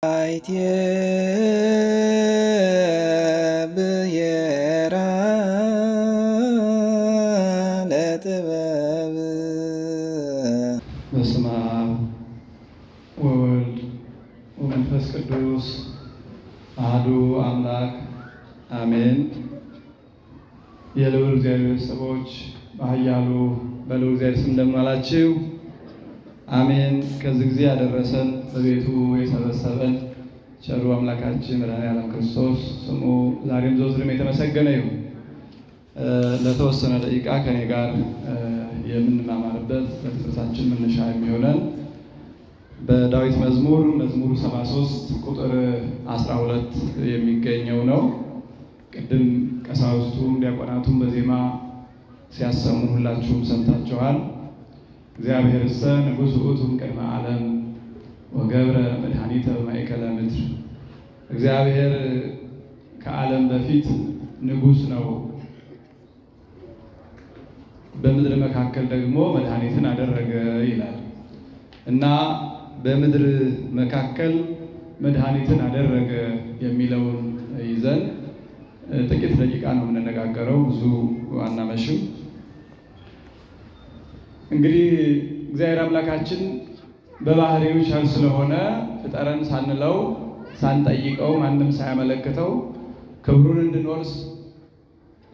አይቴ ብሔራ ለጥበብ በስመ አብ ወወልድ ወመንፈስ ቅዱስ አሐዱ አምላክ አሜን። የልዑል እግዚአብሔር ሰዎች በኃያሉ በልዑል እግዚአብሔር ስም እንደምን ዋላችሁ? አሜን። ከዚህ ጊዜ ያደረሰን በቤቱ የሰበሰበን ቸሩ አምላካችን መድኃኔዓለም ክርስቶስ ስሙ ዛሬም ዘወትርም የተመሰገነ ይሁን። ለተወሰነ ደቂቃ ከኔ ጋር የምንማማርበት ለትምህርታችን መነሻ የሚሆነን በዳዊት መዝሙር 73 ቁጥር 12 የሚገኘው ነው። ቅድም ቀሳውስቱም ዲያቆናቱም በዜማ ሲያሰሙ ሁላችሁም ሰምታችኋል። እግዚአብሔርሰ ንጉሥ ውእቱ እምቅድመ ዓለም ወገብረ መድኃኒተ በማእከለ ምድር። እግዚአብሔር ከዓለም በፊት ንጉሥ ነው፣ በምድር መካከል ደግሞ መድኃኒትን አደረገ ይላል እና በምድር መካከል መድኃኒትን አደረገ የሚለውን ይዘን ጥቂት ደቂቃ ነው የምንነጋገረው፣ ብዙ አናመሽም። እንግዲህ እግዚአብሔር አምላካችን በባህሪው ቸር ስለሆነ ፍጠረን ሳንለው ሳንጠይቀው ማንም ሳያመለክተው ክብሩን እንድንወርስ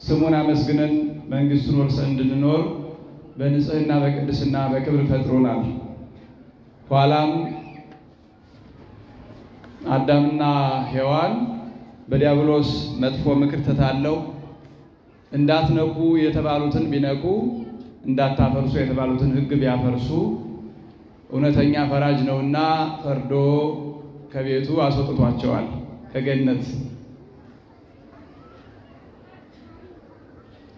ስሙን አመስግነን መንግስቱን ወርሰን እንድንኖር በንጽህና በቅድስና በክብር ፈጥሮናል። ኋላም አዳምና ሔዋን በዲያብሎስ መጥፎ ምክር ተታለው እንዳትነኩ የተባሉትን ቢነኩ እንዳታፈርሱ የተባሉትን ሕግ ቢያፈርሱ እውነተኛ ፈራጅ ነውና ፈርዶ ከቤቱ አስወጥቷቸዋል ከገነት።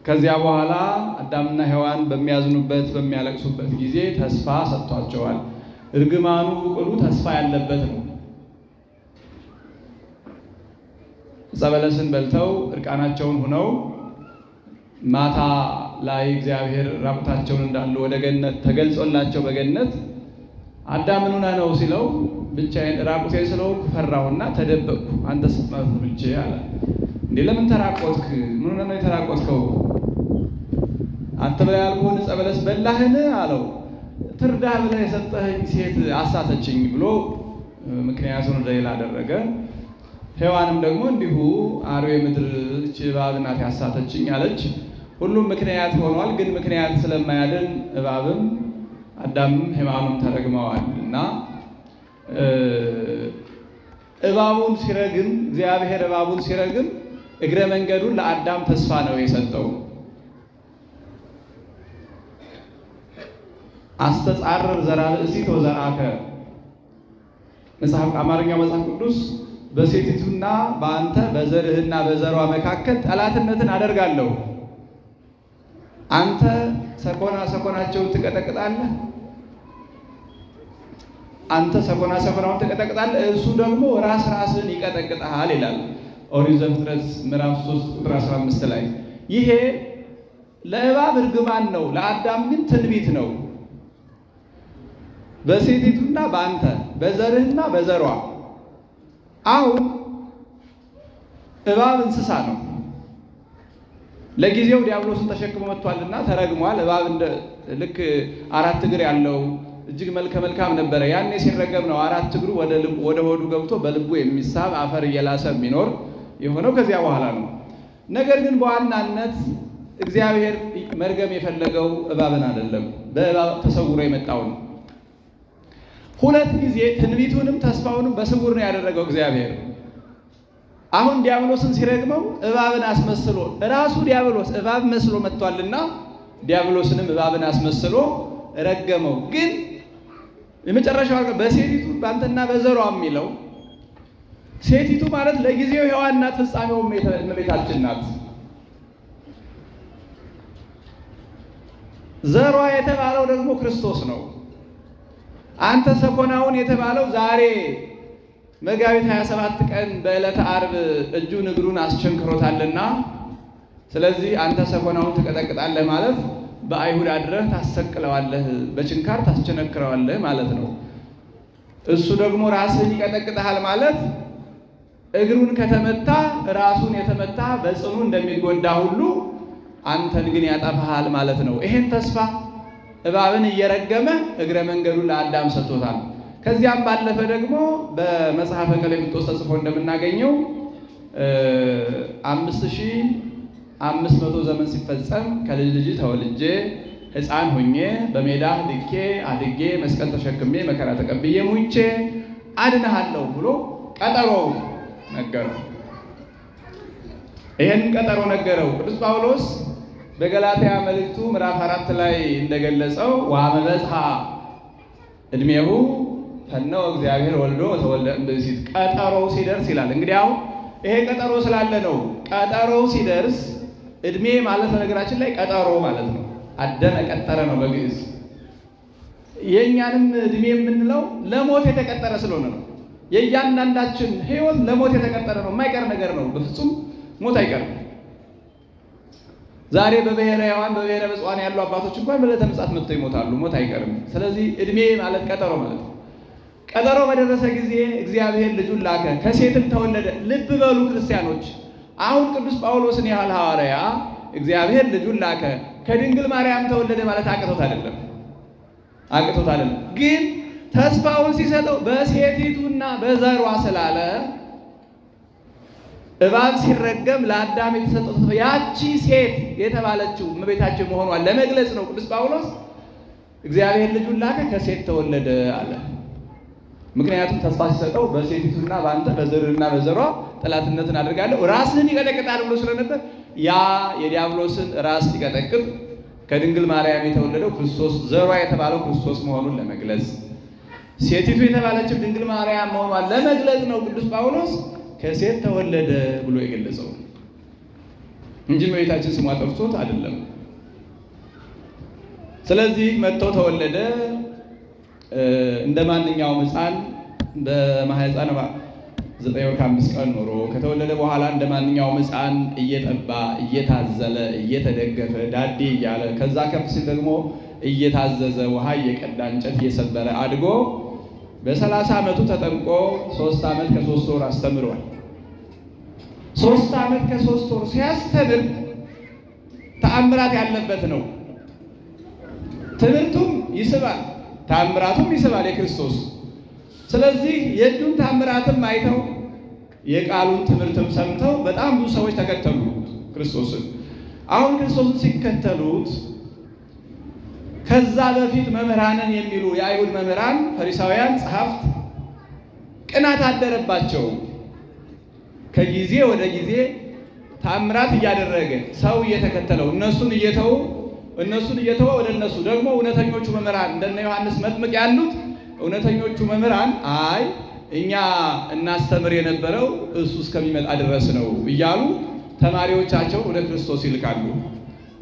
ከዚያ በኋላ አዳምና ሔዋን በሚያዝኑበት በሚያለቅሱበት ጊዜ ተስፋ ሰጥቷቸዋል። እርግማኑ ቅሉ ተስፋ ያለበት ነው። ዕፀ በለስን በልተው እርቃናቸውን ሆነው ማታ ላይ እግዚአብሔር ራቁታቸውን እንዳሉ ወደ ገነት ተገልጾላቸው በገነት አዳም ምን ሆነህ ነው ሲለው ብቻዬን ራቁቴን ስለሆንኩ ፈራሁና ተደበቅኩ አንተ ስትመጣ ብቻ አለ። እንዴ ለምን ተራቆትክ? ምን ሆነህ ነው የተራቆትከው? አትብላ ያልኩህን ዕፀ በለስ በላህን አለው። ትርዳህ ብለህ የሰጠኸኝ ሴት አሳተችኝ ብሎ ምክንያቱን ሌላ አደረገ። ሔዋንም ደግሞ እንዲሁ አርዌ ምድር እባብ ናት ያሳተችኝ አለች። ሁሉም ምክንያት ሆኗል። ግን ምክንያት ስለማያድን እባብም አዳምም ሔዋንም ተረግመዋል እና እባቡን ሲረግም እግዚአብሔር እባቡን ሲረግም እግረ መንገዱን ለአዳም ተስፋ ነው የሰጠው። አስተጻርር ዘራ ብእሲት ወዘርአከ መጽሐፍ አማርኛው መጽሐፍ ቅዱስ በሴቲቱና በአንተ በዘርህና በዘሯ መካከል ጠላትነትን አደርጋለሁ። አንተ ሰኮናቸውን ትቀጠቅጣለህ፣ አንተ ሰኮናውን ትቀጠቅጣለህ፣ እሱ ደግሞ ራስህን ይቀጠቅጥሃል ይላል ኦሪት ዘፍጥረት ምዕራፍ 3 ቁጥር 15 ላይ። ይሄ ለእባብ እርግማን ነው፣ ለአዳም ግን ትንቢት ነው። በሴቲቱና በአንተ በዘርህና በዘሯ። አሁን እባብ እንስሳ ነው። ለጊዜው ዲያብሎስን ተሸክሞ መጥቷልና ተረግሟል። እባብ ልክ 4 እግር ያለው እጅግ መልከ መልካም ነበረ። ያኔ ሲረገም ነው 4 እግሩ ወደ ሆዱ ገብቶ በልቡ የሚሳብ አፈር እየላሰ የሚኖር የሆነው ከዚያ በኋላ ነው። ነገር ግን በዋናነት እግዚአብሔር መርገም የፈለገው እባብን አይደለም፣ በእባብ ተሰውሮ የመጣውን። 2 ጊዜ ትንቢቱንም ተስፋውንም በስውር ነው ያደረገው እግዚአብሔር። አሁን ዲያብሎስን ሲረግመው እባብን አስመስሎ ራሱ ዲያብሎስ እባብ መስሎ መጥቷልና ዲያብሎስንም እባብን አስመስሎ ረገመው። ግን የመጨረሻው በሴቲቱ በአንተና በዘሯ የሚለው ሴቲቱ ማለት ለጊዜው ሔዋን ናት፣ ፍጻሜው እመቤታችን ናት። ዘሯ የተባለው ደግሞ ክርስቶስ ነው። አንተ ሰኮናውን የተባለው ዛሬ መጋቢት 27 ቀን በዕለተ ዓርብ እጁን እግሩን አስቸንክሮታልና ስለዚህ አንተ ሰኮናውን ትቀጠቅጣለህ ማለት በአይሁድ አድረህ ታሰቅለዋለህ፣ በችንካር ታስቸነክረዋለህ ማለት ነው። እሱ ደግሞ ራስህን ይቀጠቅጥሃል ማለት እግሩን ከተመታ ራሱን የተመታ በጽኑ እንደሚጎዳ ሁሉ አንተን ግን ያጠፋሃል ማለት ነው። ይሄን ተስፋ እባብን እየረገመ እግረ መንገዱን ለአዳም ሰጥቶታል። ከዚያም ባለፈ ደግሞ በመጽሐፈ ቀሌምንጦስ ተጽፎ እንደምናገኘው 5500 ዘመን ሲፈጸም ከልጅ ልጅ ተወልጄ ሕፃን ሆኜ በሜዳ ድኬ አድጌ መስቀል ተሸክሜ መከራ ተቀብዬ ሙቼ አድንሃለሁ ብሎ ቀጠሮ ነገረው። ይህን ቀጠሮ ነገረው። ቅዱስ ጳውሎስ በገላትያ መልእክቱ ምዕራፍ 4 ላይ እንደገለጸው ወአመበጽሐ ዕድሜሁ ፈነወ እግዚአብሔር ወልዶ ተወልደ እንደዚህ ቀጠሮው ሲደርስ ይላል። እንግዲህ አሁን ይሄ ቀጠሮ ስላለ ነው። ቀጠሮው ሲደርስ ዕድሜ ማለት በነገራችን ላይ ቀጠሮ ማለት ነው። አደመ ቀጠረ ነው በግዕዝ። የእኛንም ዕድሜ የምንለው ለሞት የተቀጠረ ስለሆነ ነው። የእያንዳንዳችን ሕይወት ለሞት የተቀጠረ ነው። የማይቀር ነገር ነው። በፍጹም ሞት አይቀርም። ዛሬ በብሔረ ሕያዋን በብሔረ ብፁዓን ያሉ አባቶች እንኳን በዕለተ ምጽአት መጥተው ይሞታሉ። ሞት አይቀርም። ስለዚህ ዕድሜ ማለት ቀጠሮ ማለት ነው። ቀጠሮ በደረሰ ጊዜ እግዚአብሔር ልጁን ላከ፣ ከሴትም ተወለደ። ልብ በሉ ክርስቲያኖች፣ አሁን ቅዱስ ጳውሎስን ያህል ሐዋርያ እግዚአብሔር ልጁን ላከ ከድንግል ማርያም ተወለደ ማለት አቅቶት አይደለም። ግን ተስፋውን ሲሰጠው በሴቲቱና በዘሯ ስላለ እባብ ሲረገም ለአዳም የተሰጠው ተስፋ ያቺ ሴት የተባለችው እመቤታችን መሆኗን ለመግለጽ ነው። ቅዱስ ጳውሎስ እግዚአብሔር ልጁን ላከ ከሴት ተወለደ አለ። ምክንያቱም ተስፋ ሲሰጠው በሴቲቱና በአንተ በዘርና በዘሯ ጠላትነትን አድርጋለሁ ራስህን ይቀጠቅጣል ብሎ ስለነበር ያ የዲያብሎስን ራስ ሊቀጠቅጥ ከድንግል ማርያም የተወለደው ክርስቶስ ዘሯ የተባለው ክርስቶስ መሆኑን ለመግለጽ ሴቲቱ የተባለችው ድንግል ማርያም መሆኗን ለመግለጽ ነው ቅዱስ ጳውሎስ ከሴት ተወለደ ብሎ የገለጸው እንጂ እመቤታችን ስሟ ጠፍቶት አይደለም። ስለዚህ መጥቶ ተወለደ። እንደ ማንኛውም ሕፃን በማህፀን 9 ወር ከ5 ቀን ኖሮ ከተወለደ በኋላ እንደ ማንኛውም ሕፃን እየጠባ እየታዘለ እየተደገፈ ዳዴ እያለ ከዛ ከፍ ሲል ደግሞ እየታዘዘ ውሃ እየቀዳ እንጨት እየሰበረ አድጎ በ30 ዓመቱ ተጠምቆ 3 ዓመት ከ3 ወር አስተምሯል። 3 ዓመት ከ3 ወር ሲያስተምር ተአምራት ያለበት ነው። ትምህርቱም ይስባል፣ ተአምራቱም ይስባል የክርስቶስ። ስለዚህ የእጁን ተአምራትም አይተው የቃሉን ትምህርትም ሰምተው በጣም ብዙ ሰዎች ተከተሉ ክርስቶስን። አሁን ክርስቶስን ሲከተሉት ከዛ በፊት መምህራንን የሚሉ የአይሁድ መምህራን ፈሪሳውያን ጸሐፍት ቅናት አደረባቸው። ከጊዜ ወደ ጊዜ ተአምራት እያደረገ ሰው እየተከተለው እነሱን እየተወ ወደ እነሱ ደግሞ እውነተኞቹ መምህራን እንደነ ዮሐንስ መጥምቅ ያሉት እውነተኞቹ መምህራን አይ እኛ እናስተምር የነበረው እሱ እስከሚመጣ ድረስ ነው እያሉ ተማሪዎቻቸው ወደ ክርስቶስ ይልካሉ።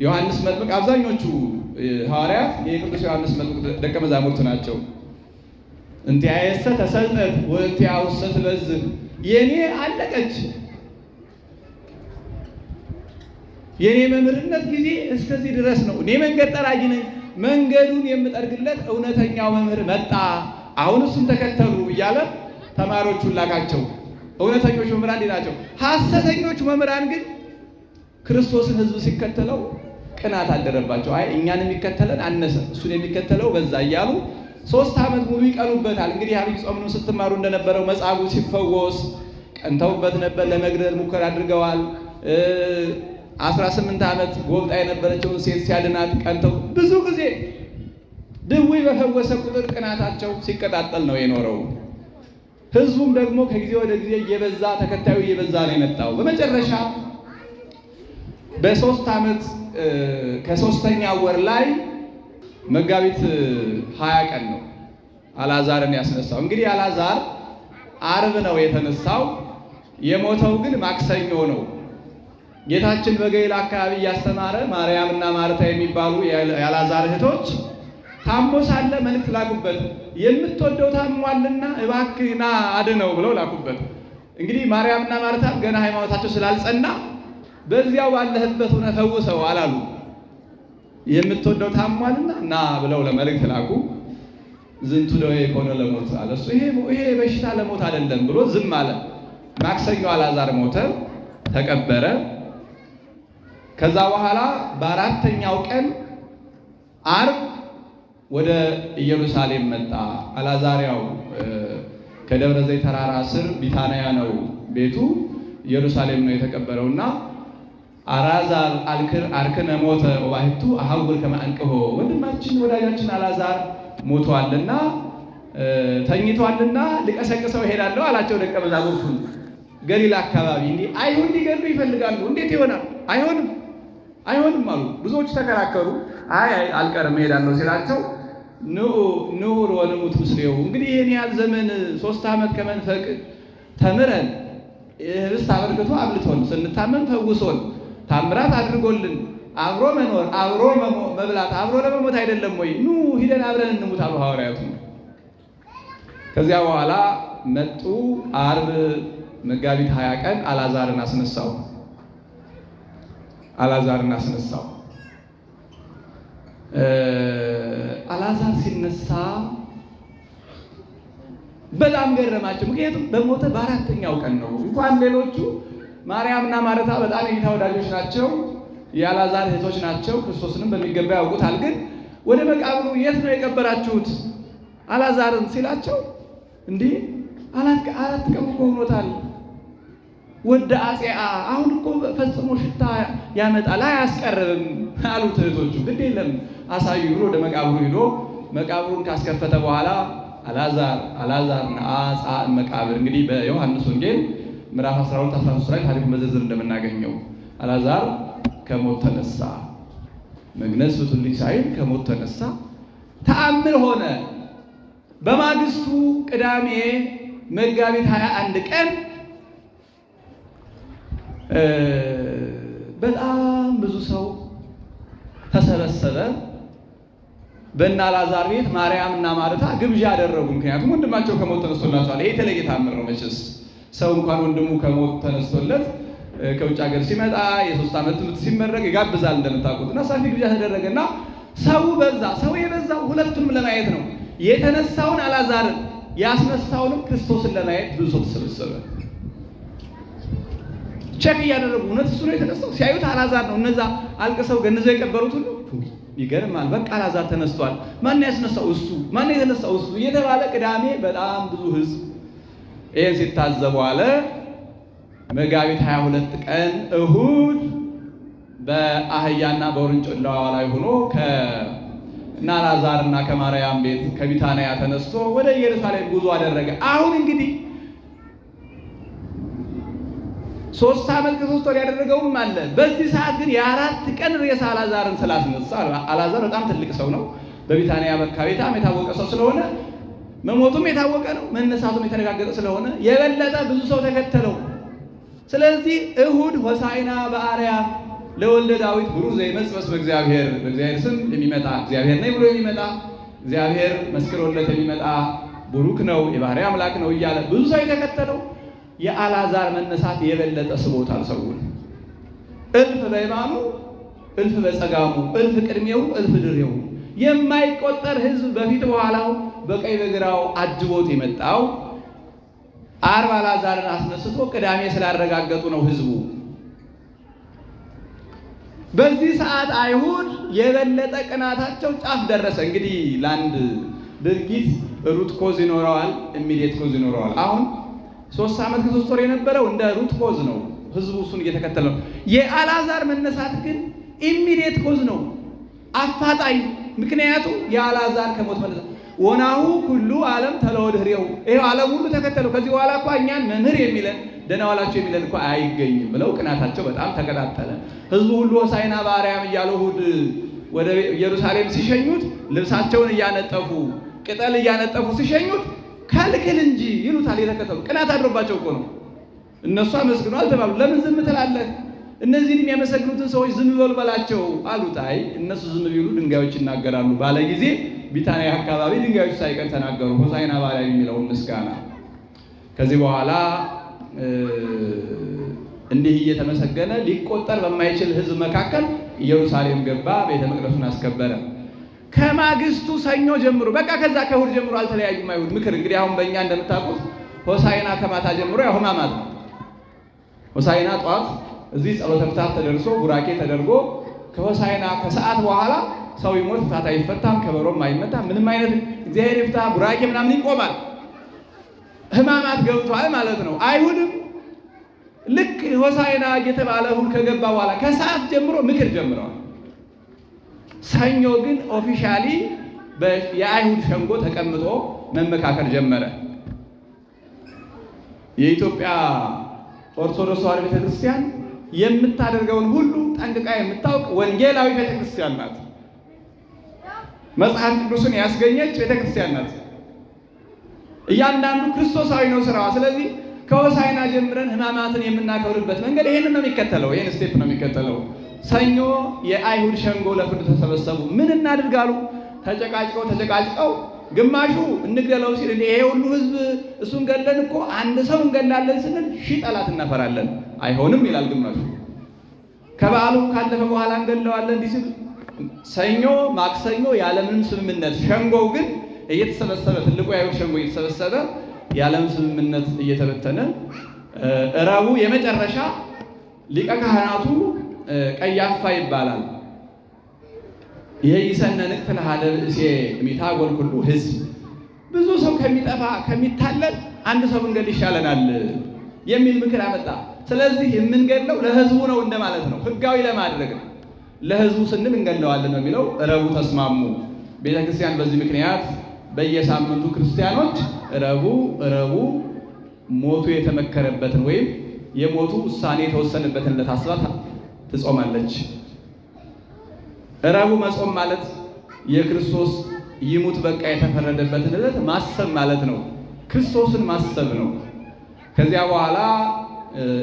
ዮሐንስ መጥምቅ አብዛኞቹ ሐዋርያት የቅዱስ ዮሐንስ መጥምቅ ደቀ መዛሙርት ናቸው። እንቲአየሰ ተሰልጠት ወእንቲአሁሰ ትበዝሕ፣ የኔ አለቀች፣ የኔ መምህርነት ጊዜ እስከዚህ ድረስ ነው። እኔ መንገድ ጠራጊ ነኝ፣ መንገዱን የምጠርግለት እውነተኛው መምህር መጣ፣ አሁን እሱን ተከተሉ እያለ ተማሪዎቹን ላካቸው። እውነተኞቹ መምህራን እንዲህ ናቸው። ሐሰተኞቹ መምህራን ግን ክርስቶስን ሕዝብ ሲከተለው ቅናት አደረባቸው። አይ እኛን የሚከተለን አነሰ፣ እሱን የሚከተለው በዛ እያሉ 3 ዓመት ሙሉ ይቀኑበታል። እንግዲህ አብይ ጾምን ስትማሩ እንደነበረው መጻጉዕ ሲፈወስ ቀንተውበት ነበር። ለመግደል ሙከራ አድርገዋል። 18 ዓመት ጎብጣ የነበረችውን ሴት ሲያድናት ቀንተው ብዙ ጊዜ ድውይ በፈወሰ ቁጥር ቅናታቸው ሲቀጣጠል ነው የኖረው። ሕዝቡም ደግሞ ከጊዜ ወደ ጊዜ እየበዛ ተከታዩ እየበዛ ነው የመጣው። በመጨረሻ በ3 ዓመት ከ3ኛ ወር ላይ መጋቢት 20 ቀን ነው አልዓዛርን ያስነሳው። እንግዲህ አልዓዛር ዓርብ ነው የተነሳው፣ የሞተው ግን ማክሰኞ ነው። ጌታችን በገሊላ አካባቢ እያስተማረ ማርያምና ማርታ የሚባሉ የአልዓዛር እህቶች ታሞ ሳለ መልእክት ላኩበት። የምትወደው ታሟልና እባክህ ና አድነው ብለው ላኩበት። እንግዲህ ማርያምና ማርታ ገና ሃይማኖታቸው ስላልጸና በዚያው ባለህበት ሆነ ፈውሰው አላሉ። የምትወደው ታሟልና ና ብለው ለመልእክት ላኩ። ዝንቱ ደዌ የኮነ ለሞት አለ። እሱ ይሄ በሽታ ለሞት አይደለም ብሎ ዝም አለ። ማክሰኞ አልዓዛር ሞተ፣ ተቀበረ። ከዛ በኋላ በአራተኛው ቀን ዓርብ ወደ ኢየሩሳሌም መጣ። አልዓዛር ያው ከደብረ ዘይት ተራራ ስር ቢታንያ ነው ቤቱ፣ ኢየሩሳሌም ነው የተቀበረውና አልዓዛር አርክነ ሞተ ወባሕቱ አሐውር ከመ አንቅሖ፣ ወንድማችን ወዳጃችን አልዓዛር ሞቷልና ተኝቷልና ልቀሰቅሰው እሄዳለሁ አላቸው ደቀ መዛሙርቱን። ገሊላ አካባቢ እንዲህ አይሁን ሊገሉ ይፈልጋሉ፣ እንዴት ይሆናል? አይሆንም አሉ። ብዙዎች ተከራከሩ። አይ አልቀርም እሄዳለሁ ሲላቸው ንዑር ወንሙት ምስሌሁ፣ እንግዲህ ይህን ያህል ዘመን 3 ዓመት ከመንፈቅ ተምረን ህብስት አበርክቶ አብልቶን ስንታመም ፈውሶን ታምራት አድርጎልን አብሮ መኖር አብሮ መብላት አብሮ ለመሞት አይደለም ወይ? ኑ ሂደን አብረን እንሙት አሉ ሐዋርያቱ። ከዚያ በኋላ መጡ። ዓርብ መጋቢት 20 ቀን አልዓዛርን አስነሳው። አልዓዛር ሲነሳ በጣም ገረማቸው። ምክንያቱም በሞተ በአራተኛው ቀን ነው። እንኳን ሌሎቹ ማርያምና ማርታ በጣም የጌታ ወዳጆች ናቸው፣ የአልዓዛር እህቶች ናቸው። ክርስቶስንም በሚገባ ያውቁታል። ግን ወደ መቃብሩ የት ነው የቀበራችሁት አልዓዛርን ሲላቸው እንዲህ አራት ቀን እኮ ሆኖታል፣ ወደ አጼአ አሁን እኮ ፈጽሞ ሽታ ያመጣል አያስቀርብም አሉት እህቶቹ። ግድ የለም አሳዩ ብሎ ወደ መቃብሩ ሄዶ መቃብሩን ካስከፈተ በኋላ አልዓዛር ነአጽ መቃብር። እንግዲህ በዮሐንስ ወንጌል ምዕራፍ 12-13 ላይ ታሪኩን በዝርዝር እንደምናገኘው አልዓዛር ከሞት ተነሳ። መግነዝ ፍቱልኝ ሳይል ከሞት ተነሳ። ተአምር ሆነ። በማግስቱ ቅዳሜ መጋቢት 21 ቀን በጣም ብዙ ሰው ተሰበሰበ። በእነ አልዓዛር ቤት ማርያም እና ማርታ ግብዣ አደረጉ። ምክንያቱም ወንድማቸው ከሞት ተነስቶላቸዋል። ይሄ የተለየ ታምር ነው። መቼስ ሰው እንኳን ወንድሙ ከሞት ተነስቶለት ከውጭ ሀገር ሲመጣ የ3 ዓመት ትምህርት ሲመረቅ ይጋብዛል እንደምታውቁት። እና ሰፊ ግብዣ ተደረገና ሰው በዛ። ሰው የበዛው ሁለቱንም ለማየት ነው። የተነሳውን አልዓዛርን ያስነሳውንም ክርስቶስን ለማየት ብዙ ሰው ተሰበሰበ። ቸክ እያደረጉ እውነት እሱ ነው የተነሳው? ሲያዩት አልዓዛር ነው። እነዛ አልቅሰው ገንዘው የቀበሩት ሁሉ ይገርማል። በቃ አልዓዛር ተነስቷል። ማን ያስነሳው? እሱ። ማን የተነሳው? እሱ እየተባለ ቅዳሜ በጣም ብዙ ሕዝብ ይህን ሲታዘቡ አለ። መጋቢት 22 ቀን እሁድ በአህያና በውርንጭላዋ ላይ ሆኖ ከእነ አልዓዛርና ከማርያም ቤት ከቢታንያ ተነስቶ ወደ ኢየሩሳሌም ጉዞ አደረገ። አሁን እንግዲህ 3 ዓመት ከ3 ወር ያደረገውም አለ። በዚህ ሰዓት ግን የ4 ቀን ሬሳ አልዓዛርን ስላስነሳ፣ አልዓዛር በጣም ትልቅ ሰው ነው። በቢታንያ አካባቢ በጣም የታወቀ ሰው ስለሆነ መሞቱም የታወቀ ነው፣ መነሳቱም የተረጋገጠ ስለሆነ የበለጠ ብዙ ሰው ተከተለው። ስለዚህ እሁድ ሆሳዕና በአርያም ለወልደ ዳዊት ብሩክ ዘይመጽእ በእግዚአብሔር፣ በእግዚአብሔር ስም የሚመጣ እግዚአብሔር ነኝ ብሎ የሚመጣ እግዚአብሔር መስክሮለት የሚመጣ ብሩክ ነው፣ የባህርይ አምላክ ነው እያለ ብዙ ሰው የተከተለው የአልዓዛር መነሳት የበለጠ ስቦታል ሰውን። እልፍ በየማኑ እልፍ በጸጋሙ እልፍ ቅድሜው እልፍ ድሬው የማይቆጠር ሕዝብ በፊት በኋላው በቀኝ በግራው አጅቦት የመጣው ዓርብ አልዓዛርን አስነስቶ ቅዳሜ ስላረጋገጡ ነው ሕዝቡ። በዚህ ሰዓት አይሁድ የበለጠ ቅናታቸው ጫፍ ደረሰ። እንግዲህ ለአንድ ድርጊት ሩት ኮዝ ይኖረዋል፣ ኢሚዲየት ኮዝ ይኖረዋል። አሁን 3 ዓመት ከ3 ወር የነበረው እንደ ሩት ኮዝ ነው፣ ህዝቡ እሱን እየተከተለ ነው። የአልዓዛር መነሳት ግን ኢሚዲየት ኮዝ ነው፣ አፋጣኝ። ምክንያቱም የአልዓዛር ከሞት መነሳት ወናሁ ሁሉ ዓለም ተለወድህሬው፣ ይሄው ዓለም ሁሉ ተከተለው። ከዚህ በኋላ እኮ እኛን መምህር የሚለን ደህና ዋላችሁ የሚለን እኮ አይገኝም ብለው ቅናታቸው በጣም ተቀጣጠለ። ህዝቡ ሁሉ ሆሳዕና በአርያም እያሉ እሑድ ወደ ኢየሩሳሌም ሲሸኙት ልብሳቸውን እያነጠፉ ቅጠል እያነጠፉ ሲሸኙት ከልክል እንጂ ይሉታል የተከተሉ። ቅናት አድሮባቸው እኮ ነው። እነሱ አመስግኑ አልተባሉ። ለምን ዝም ትላለህ? እነዚህን የሚያመሰግኑትን ሰዎች ዝም በሉ በላቸው አሉት። አይ እነሱ ዝም ቢሉ ድንጋዮች ይናገራሉ ባለ ጊዜ ቢታንያ አካባቢ ድንጋዮች ሳይቀር ተናገሩ ሆሳዕና በአርያም የሚለውን ምስጋና። ከዚህ በኋላ እንዲህ እየተመሰገነ ሊቆጠር በማይችል ህዝብ መካከል ኢየሩሳሌም ገባ፣ ቤተ መቅደሱን አስከበረ። ከማግስቱ ሰኞ ጀምሮ በቃ ከዛ ከእሑድ ጀምሮ አልተለያዩም አይሁድ። ምክር እንግዲህ አሁን በእኛ እንደምታውቁት ሆሳዕና ከማታ ጀምሮ ያው ሕማማት ነው። ሆሳዕና ጠዋት እዚህ ጸሎተ ፍትሐት ተደርሶ ቡራኬ ተደርጎ ከሆሳዕና ከሰዓት በኋላ ሰው ይሞት ፍትሐት አይፈታም፣ ከበሮም አይመታም፣ ምንም አይነት እግዚአብሔር ይፍታ ቡራኬ ምናምን ይቆማል። ሕማማት ገብቷል ማለት ነው። አይሁድም ልክ ሆሳዕና እየተባለ እሑድ ከገባ በኋላ ከሰዓት ጀምሮ ምክር ጀምረዋል። ሰኞ ግን ኦፊሻሊ የአይሁድ ሸንጎ ተቀምጦ መመካከር ጀመረ። የኢትዮጵያ ኦርቶዶክስ ተዋሕዶ ቤተክርስቲያን የምታደርገውን ሁሉ ጠንቅቃ የምታውቅ ወንጌላዊ ቤተክርስቲያን ናት። መጽሐፍ ቅዱስን ያስገኘች ቤተክርስቲያን ናት። እያንዳንዱ ክርስቶሳዊ ነው ስራዋ። ስለዚህ ከሆሳዕና ጀምረን ሕማማትን የምናከብርበት መንገድ ይሄንን ነው የሚከተለው። ይሄን ስቴፕ ነው የሚከተለው። ሰኞ የአይሁድ ሸንጎ ለፍርድ ተሰበሰቡ። ምን እናድርጋሉ? ተጨቃጭቀው ግማሹ እንግደለው ሲል ይሄ ሁሉ ሕዝብ እሱን ገለን እኮ አንድ ሰው እንገላለን ስንል 1000 ጠላት እናፈራለን፣ አይሆንም ይላል ግማሹ። ከበዓሉ ካለፈ በኋላ እንገለዋለን እንዲህ ሲል ሰኞ ማክሰኞ ያለምንም ስምምነት ሸንጎው ግን እየተሰበሰበ ትልቁ የአይሁድ ሸንጎ እየተሰበሰበ ያለም ስምምነት እየተበተነ ረቡዕ የመጨረሻ ሊቀ ካህናቱ ቀያፋ ይባላል። ይሄ ይሰነንቅ ፍልሃደ ብእሴ ሚታጎል ኩሉ ሕዝብ፣ ብዙ ሰው ከሚጠፋ ከሚታለል አንድ ሰው ብንገል ይሻለናል የሚል ምክር አመጣ። ስለዚህ የምንገለው ለሕዝቡ ነው እንደማለት ነው፣ ሕጋዊ ለማድረግ ነው። ለሕዝቡ ስንል እንገለዋለን ነው የሚለው። ረቡዕ ተስማሙ። ቤተክርስቲያን በዚህ ምክንያት በየሳምንቱ ክርስቲያኖች ረቡዕ ሞቱ የተመከረበትን ወይም የሞቱ ውሳኔ የተወሰነበትን ለታስባት ትጾማለች። ረቡዕ መጾም ማለት የክርስቶስ ይሙት በቃ የተፈረደበትን ዕለት ማሰብ ማለት ነው። ክርስቶስን ማሰብ ነው። ከዚያ በኋላ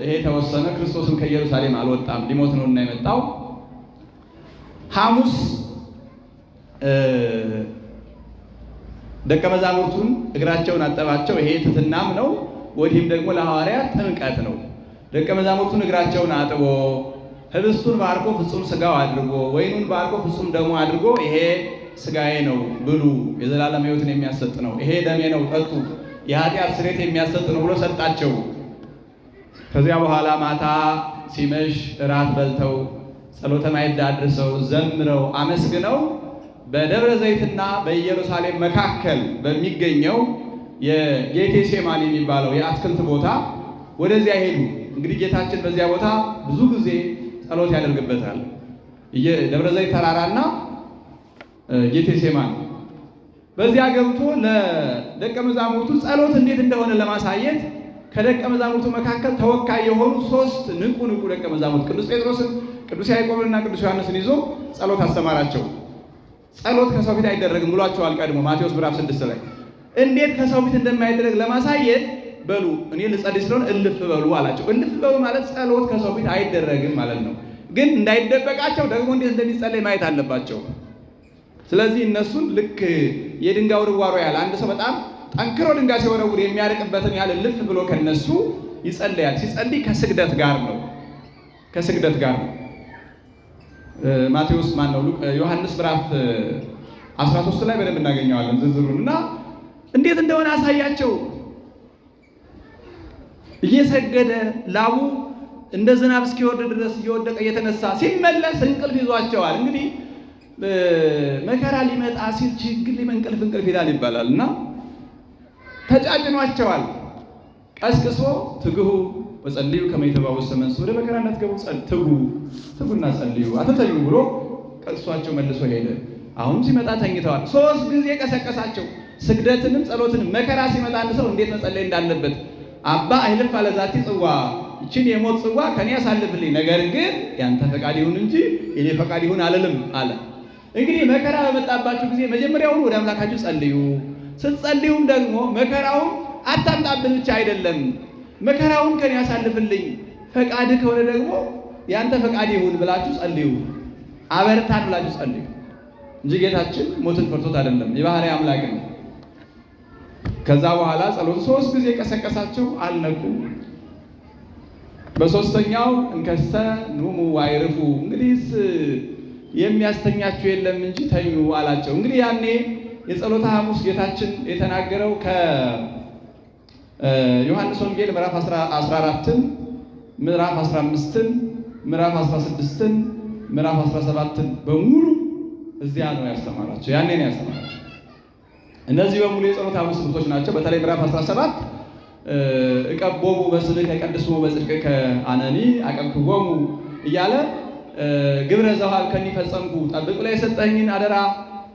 ይሄ ተወሰነ። ክርስቶስን ከኢየሩሳሌም አልወጣም፣ ሊሞት ነውና የመጣው። ሐሙስ ደቀ መዛሙርቱን እግራቸውን አጠባቸው። ይሄ ትሕትናም ነው። ወዲህም ደግሞ ለሐዋርያት ጥምቀት ነው። ደቀ መዛሙርቱን እግራቸውን አጥቦ ህብስቱን ባርኮ ፍጹም ስጋው አድርጎ ወይኑን ባርኮ ፍጹም ደሙ አድርጎ ይሄ ስጋዬ ነው ብሉ፣ የዘላለም ሕይወትን የሚያሰጥ ነው፣ ይሄ ደሜ ነው ጠጡ፣ የኃጢአት ስርየት የሚያሰጥ ነው ብሎ ሰጣቸው። ከዚያ በኋላ ማታ ሲመሽ እራት በልተው ጸሎተ ማዕድ አድርሰው ዘምረው አመስግነው በደብረ ዘይትና በኢየሩሳሌም መካከል በሚገኘው የጌቴሴማኒ የሚባለው የአትክልት ቦታ ወደዚያ ሄዱ። እንግዲህ ጌታችን በዚያ ቦታ ብዙ ጊዜ ጸሎት ያደርግበታል። ደብረ ዘይት ተራራና ጌቴሴማኒ። በዚያ ገብቶ ለደቀ መዛሙርቱ ጸሎት እንዴት እንደሆነ ለማሳየት ከደቀ መዛሙርቱ መካከል ተወካይ የሆኑ 3 ንቁ ደቀ መዛሙርት ቅዱስ ጴጥሮስን፣ ቅዱስ ያዕቆብንና ቅዱስ ዮሐንስን ይዞ ጸሎት አስተማራቸው። ጸሎት ከሰው ፊት አይደረግም ብሏቸዋል ቀድሞ ማቴዎስ ምዕራፍ 6 ላይ። እንዴት ከሰው ፊት እንደማይደረግ ለማሳየት በሉ እኔ ልጸልይ ስለሆነ እልፍ በሉ አላቸው። እልፍ በሉ ማለት ጸሎት ከሰው ፊት አይደረግም ማለት ነው። ግን እንዳይደበቃቸው ደግሞ እንዴት እንደሚጸለይ ማየት አለባቸው። ስለዚህ እነሱን ልክ የድንጋይ ውርዋሮ ያህል አንድ ሰው በጣም ጠንክሮ ድንጋይ ሲወረውር የሚያርቅበትን ያህል እልፍ ብሎ ከነሱ ይጸልያል። ሲጸልይ ከስግደት ጋር ነው። ማቴዎስ ዮሐንስ ምዕራፍ 13 ላይ በደንብ እናገኘዋለን ዝርዝሩን እና እንዴት እንደሆነ አሳያቸው። እየሰገደ ላቡ እንደ ዝናብ እስኪወርድ ድረስ እየወደቀ እየተነሳ ሲመለስ እንቅልፍ ይዟቸዋል። እንግዲህ መከራ ሊመጣ ሲል ችግር እንቅልፍ ይላል ይባላል እና ተጫጭኗቸዋል። ቀስቅሶ ትግሁ ወጸልዩ ከመ ይትባኡ መንሱ፣ ወደ መከራ እንዳትገቡ ትጉና ጸልዩ አትተኙ ብሎ ቀስሷቸው መልሶ ሄደ። አሁን ሲመጣ ተኝተዋል። 3 ጊዜ ቀሰቀሳቸው። ስግደትንም ጸሎትንም። መከራ ሲመጣ አንድ ሰው እንዴት መጸለይ እንዳለበት አባ አይልፍ አለ ዛቲ ጽዋ፣ ይችን የሞት ጽዋ ከኔ ያሳልፍልኝ፣ ነገር ግን ያንተ ፈቃድ ይሁን እንጂ የኔ ፈቃድ ይሁን አልልም አለ። እንግዲህ መከራ በመጣባችሁ ጊዜ መጀመሪያውን ወደ አምላካችሁ ጸልዩ። ስትጸልዩም ደግሞ መከራውን አታምጣብን ብቻ አይደለም፣ መከራውን ከኔ ያሳልፍልኝ፣ ፈቃድ ከሆነ ደግሞ ያንተ ፈቃድ ይሁን ብላችሁ ጸልዩ፣ አበርታን ብላችሁ ጸልዩ እንጂ ጌታችን ሞትን ፈርቶት አይደለም፣ የባህሪ አምላክ ነው። ከዛ በኋላ ጸሎት 3 ጊዜ ቀሰቀሳቸው፣ አልነቁም። በሶስተኛው እንከሰ ኑሙ ዋይርፉ፣ እንግዲህ የሚያስተኛችሁ የለም እንጂ ተኙ አላቸው። እንግዲህ ያኔ የጸሎተ ሐሙስ ጌታችን የተናገረው ከዮሐንስ ወንጌል ምዕራፍ 14ን ምዕራፍ 15ን ምዕራፍ 16ን ምዕራፍ 17ን በሙሉ እዚያ ነው ያስተማራቸው። ያኔ ነው ያስተማራቸው። እነዚህ በሙሉ የጸሎተ ሐሙስ ትምህርቶች ናቸው። በተለይ ምዕራፍ 17 እቀቦሙ በስልከ ቀድስሙ በጽድቅከ አነኒ አቀብክዎሙ እያለ ግብረ ዘወሀብከኒ ፈጸምኩ፣ ጠብቅ ላይ የሰጠኝን አደራ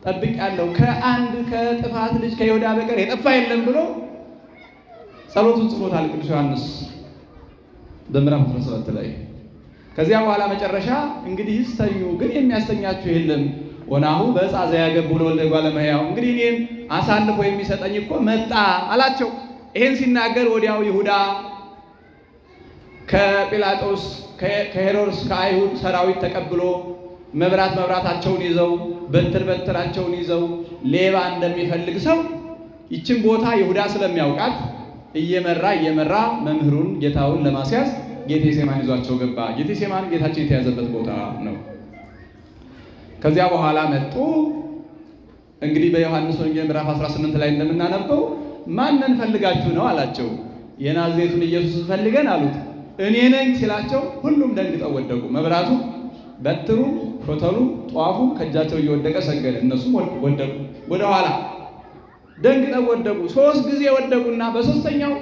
ጠብቄአለሁ፣ ከአንድ ከጥፋት ልጅ ከይሁዳ በቀር የጠፋ የለም ብሎ ጸሎቱን ጽፎታል ቅዱስ ዮሐንስ በምዕራፍ 17 ላይ። ከዚያ በኋላ መጨረሻ እንግዲህ ተኙ፣ ግን የሚያስተኛችሁ የለም፣ ወናሁ በዕፃ ዘያገብኡ ለወልደ እጓለ እመሕያው፣ እንግዲህ እኔን አሳልፎ የሚሰጠኝ እኮ መጣ አላቸው። ይሄን ሲናገር ወዲያው ይሁዳ ከጲላጦስ ከሄሮድስ ከአይሁድ ሰራዊት ተቀብሎ መብራታቸውን ይዘው በትራቸውን ይዘው ሌባ እንደሚፈልግ ሰው ይችን ቦታ ይሁዳ ስለሚያውቃት እየመራ መምህሩን ጌታውን ለማስያዝ ጌቴሴማኒ ይዟቸው ገባ። ጌቴሴማኒ ጌታችን የተያዘበት ቦታ ነው። ከዚያ በኋላ መጡ። እንግዲህ በዮሐንስ ወንጌል ምዕራፍ 18 ላይ እንደምናነበው ማንን ፈልጋችሁ ነው አላቸው። የናዝሬቱን ኢየሱስን ፈልገን አሉት። እኔ ነኝ ሲላቸው ሁሉም ደንግጠው ወደቁ። መብራቱ፣ በትሩ፣ ሾተሉ፣ ጧፉ ከእጃቸው እየወደቀ ሰገደ። እነሱም ወደቁ፣ ወደኋላ ደንግጠው ወደቁ። 3 ጊዜ ወደቁና በሶስተኛው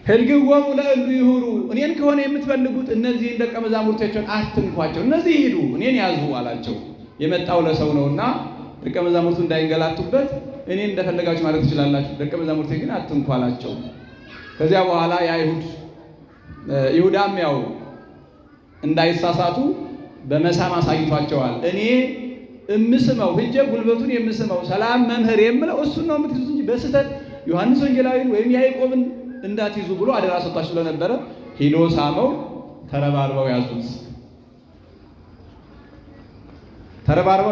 ህልግዎሙ ለእሉ ይሁሩ፣ እኔን ከሆነ የምትፈልጉት እነዚህን ደቀ መዛሙርቶችን አትንኳቸው፣ እነዚህ ይሂዱ፣ እኔን ያዙ አላቸው። የመጣው ለሰው ነውና ደቀ መዛሙርቱ እንዳይንገላቱበት እኔን እንደፈለጋችሁ ማለት ትችላላችሁ፣ ደቀ መዛሙርቴ ግን አትንኩ አላቸው። ከዚያ በኋላ የአይሁድ ይሁዳም ያው እንዳይሳሳቱ በመሳም አሳይቷቸዋል። እኔ እምስመው ሂጄ ጉልበቱን የምስመው ሰላም መምህር የምለው እሱን ነው የምትይዙት እንጂ በስህተት ዮሐንስ ወንጌላዊን ወይም ያዕቆብን እንዳትይዙ ብሎ አደራ ሰጥቷቸው ስለነበረ ሂዶ ሳመው። ተረባርበው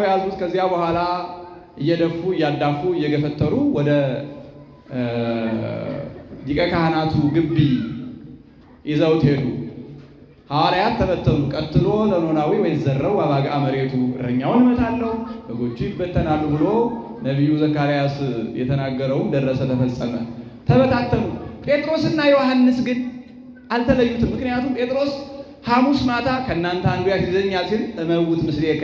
ያዙት። ከዚያ በኋላ እየደፉ እያዳፉ እየገፈተሩ ወደ ሊቀ ካህናቱ ግቢ ይዘውት ሄዱ። ሐዋርያት ተበተኑ። ቀጥሎ ለኖናዊ ወይዘረው አባጋ መሬቱ፣ እረኛውን እመታለሁ በጎቹ ይበተናሉ ብሎ ነቢዩ ዘካርያስ የተናገረውም ደረሰ፣ ተፈጸመ። ተበታተኑ። ጴጥሮስና ዮሐንስ ግን አልተለዩትም። ምክንያቱም ጴጥሮስ ሐሙስ ማታ ከእናንተ አንዱ ያስይዘኛል ሲል እመውት ምስሌከ፣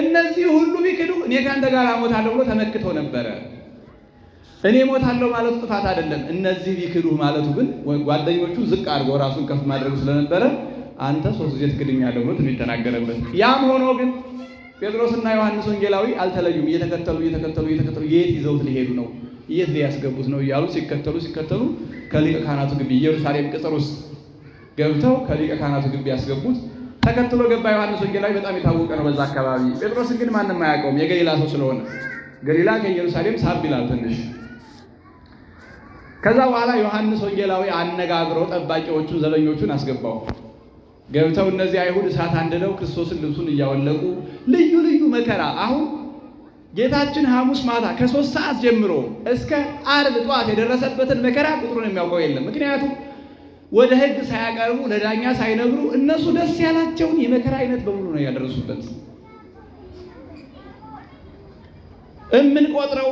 እነዚህ ሁሉ ቢክዱ እኔ ከአንተ ጋር እሞታለሁ ብሎ ተመክቶ ነበረ። እኔ እሞታለሁ ማለቱ ጥፋት አይደለም። እነዚህ ቢክዱ ማለቱ ግን ጓደኞቹ ዝቅ አድርጎ ራሱን ከፍ ማድረጉ ስለነበረ አንተ 3 ጊዜ ትክደኛለህ ብሎ ትንቢት ተናገረበት። ያም ሆኖ ግን ጴጥሮስና ዮሐንስ ወንጌላዊ አልተለዩም። እየተከተሉ የት ይዘውት ሊሄዱ ነው፣ የት ሊያስገቡት ነው እያሉ ሲከተሉ ከሊቀ ካህናቱ ግቢ ኢየሩሳሌም ቅጽር ውስጥ ገብተው ከሊቀ ካህናቱ ግቢ ያስገቡት። ተከትሎ ገባ። ዮሐንስ ወንጌላዊ በጣም የታወቀ ነው በዛ አካባቢ። ጴጥሮስን ግን ማንም አያውቀውም፣ የገሊላ ሰው ስለሆነ። ገሊላ ከኢየሩሳሌም ሳብ ይላል ትንሽ። ከዛ በኋላ ዮሐንስ ወንጌላዊ አነጋግሮ ጠባቂዎቹን ዘበኞቹን አስገባው። ገብተው እነዚህ አይሁድ እሳት አንድደው ክርስቶስን ልብሱን እያወለቁ ልዩ መከራ። አሁን ጌታችን ሐሙስ ማታ ከ3 ሰዓት ጀምሮ እስከ ዓርብ ጠዋት የደረሰበትን መከራ ቁጥሩን የሚያውቀው የለም። ምክንያቱም ወደ ሕግ ሳያቀርቡ ለዳኛ ሳይነግሩ እነሱ ደስ ያላቸውን የመከራ አይነት በሙሉ ነው ያደረሱበት። እምንቆጥረው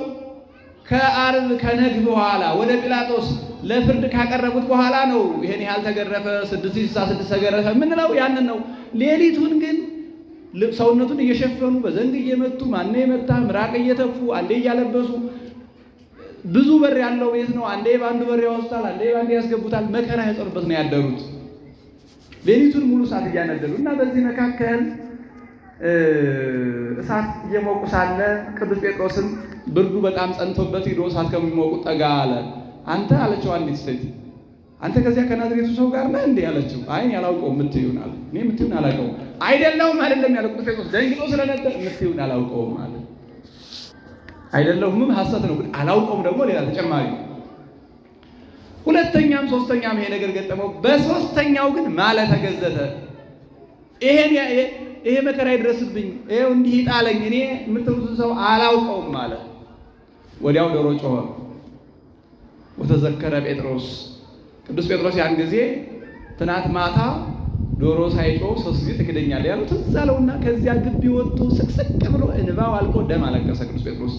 ከዓርብ ከነግህ በኋላ ወደ ጲላጦስ ለፍርድ ካቀረቡት በኋላ ነው ይሄን ያህል ተገረፈ፣ 666 ተገረፈ ምንለው ያንን ነው። ሌሊቱን ግን ሰውነቱን እየሸፈኑ በዘንግ እየመቱ ማን የመታ ምራቅ እየተፉ አንዴ እያለበሱ ብዙ በር ያለው ቤት ነው። አንዴ ባንዱ በር ያወስታል፣ አንዴ ባንዱ ያስገቡታል። መከራ ያጸሩበት ነው ያደሩት ሌሊቱን ሙሉ እሳት እያነደዱ እና በዚህ መካከል እሳት እየሞቁ ሳለ ቅዱስ ጴጥሮስን ብርዱ በጣም ጸንቶበት ሂዶ እሳት ከሚሞቁ ጠጋ አለ። አንተ አለችው አንዲት ሴት፣ አንተ ከዚያ ከናዝሬቱ ሰው ጋር ነህ እንዴ አለችው። አይ አላውቀውም የምትይውን አለ። እኔ የምትይውን አላውቀውም። አይደለም ያለው ቅዱስ ጴጥሮስ ደንግጦ ስለነበር የምትይውን አላውቀውም አለ። አይደለሁም ሐሰት ነው፣ ግን አላውቀውም ደግሞ ሌላ ተጨማሪ። ሁለተኛም ሶስተኛም ይሄ ነገር ገጠመው። በሶስተኛው ግን ማለት ተገዘተ። ይሄ መከራ ይድረስብኝ፣ ይሄው እንዲህ ይጣለኝ፣ እኔ የምትሉትን ሰው አላውቀውም ማለት። ወዲያው ዶሮ ጮኸ። ወተዘከረ ጴጥሮስ፣ ቅዱስ ጴጥሮስ ያን ጊዜ ትናንት ማታ ዶሮ ሳይጮህ 3 ጊዜ ትክደኛለህ ያለው ትዝ አለውና ከዚያ ግቢ ወጥቶ ስቅስቅ ብሎ እንባው አልቆ ደም አለቀሰ ቅዱስ ጴጥሮስ።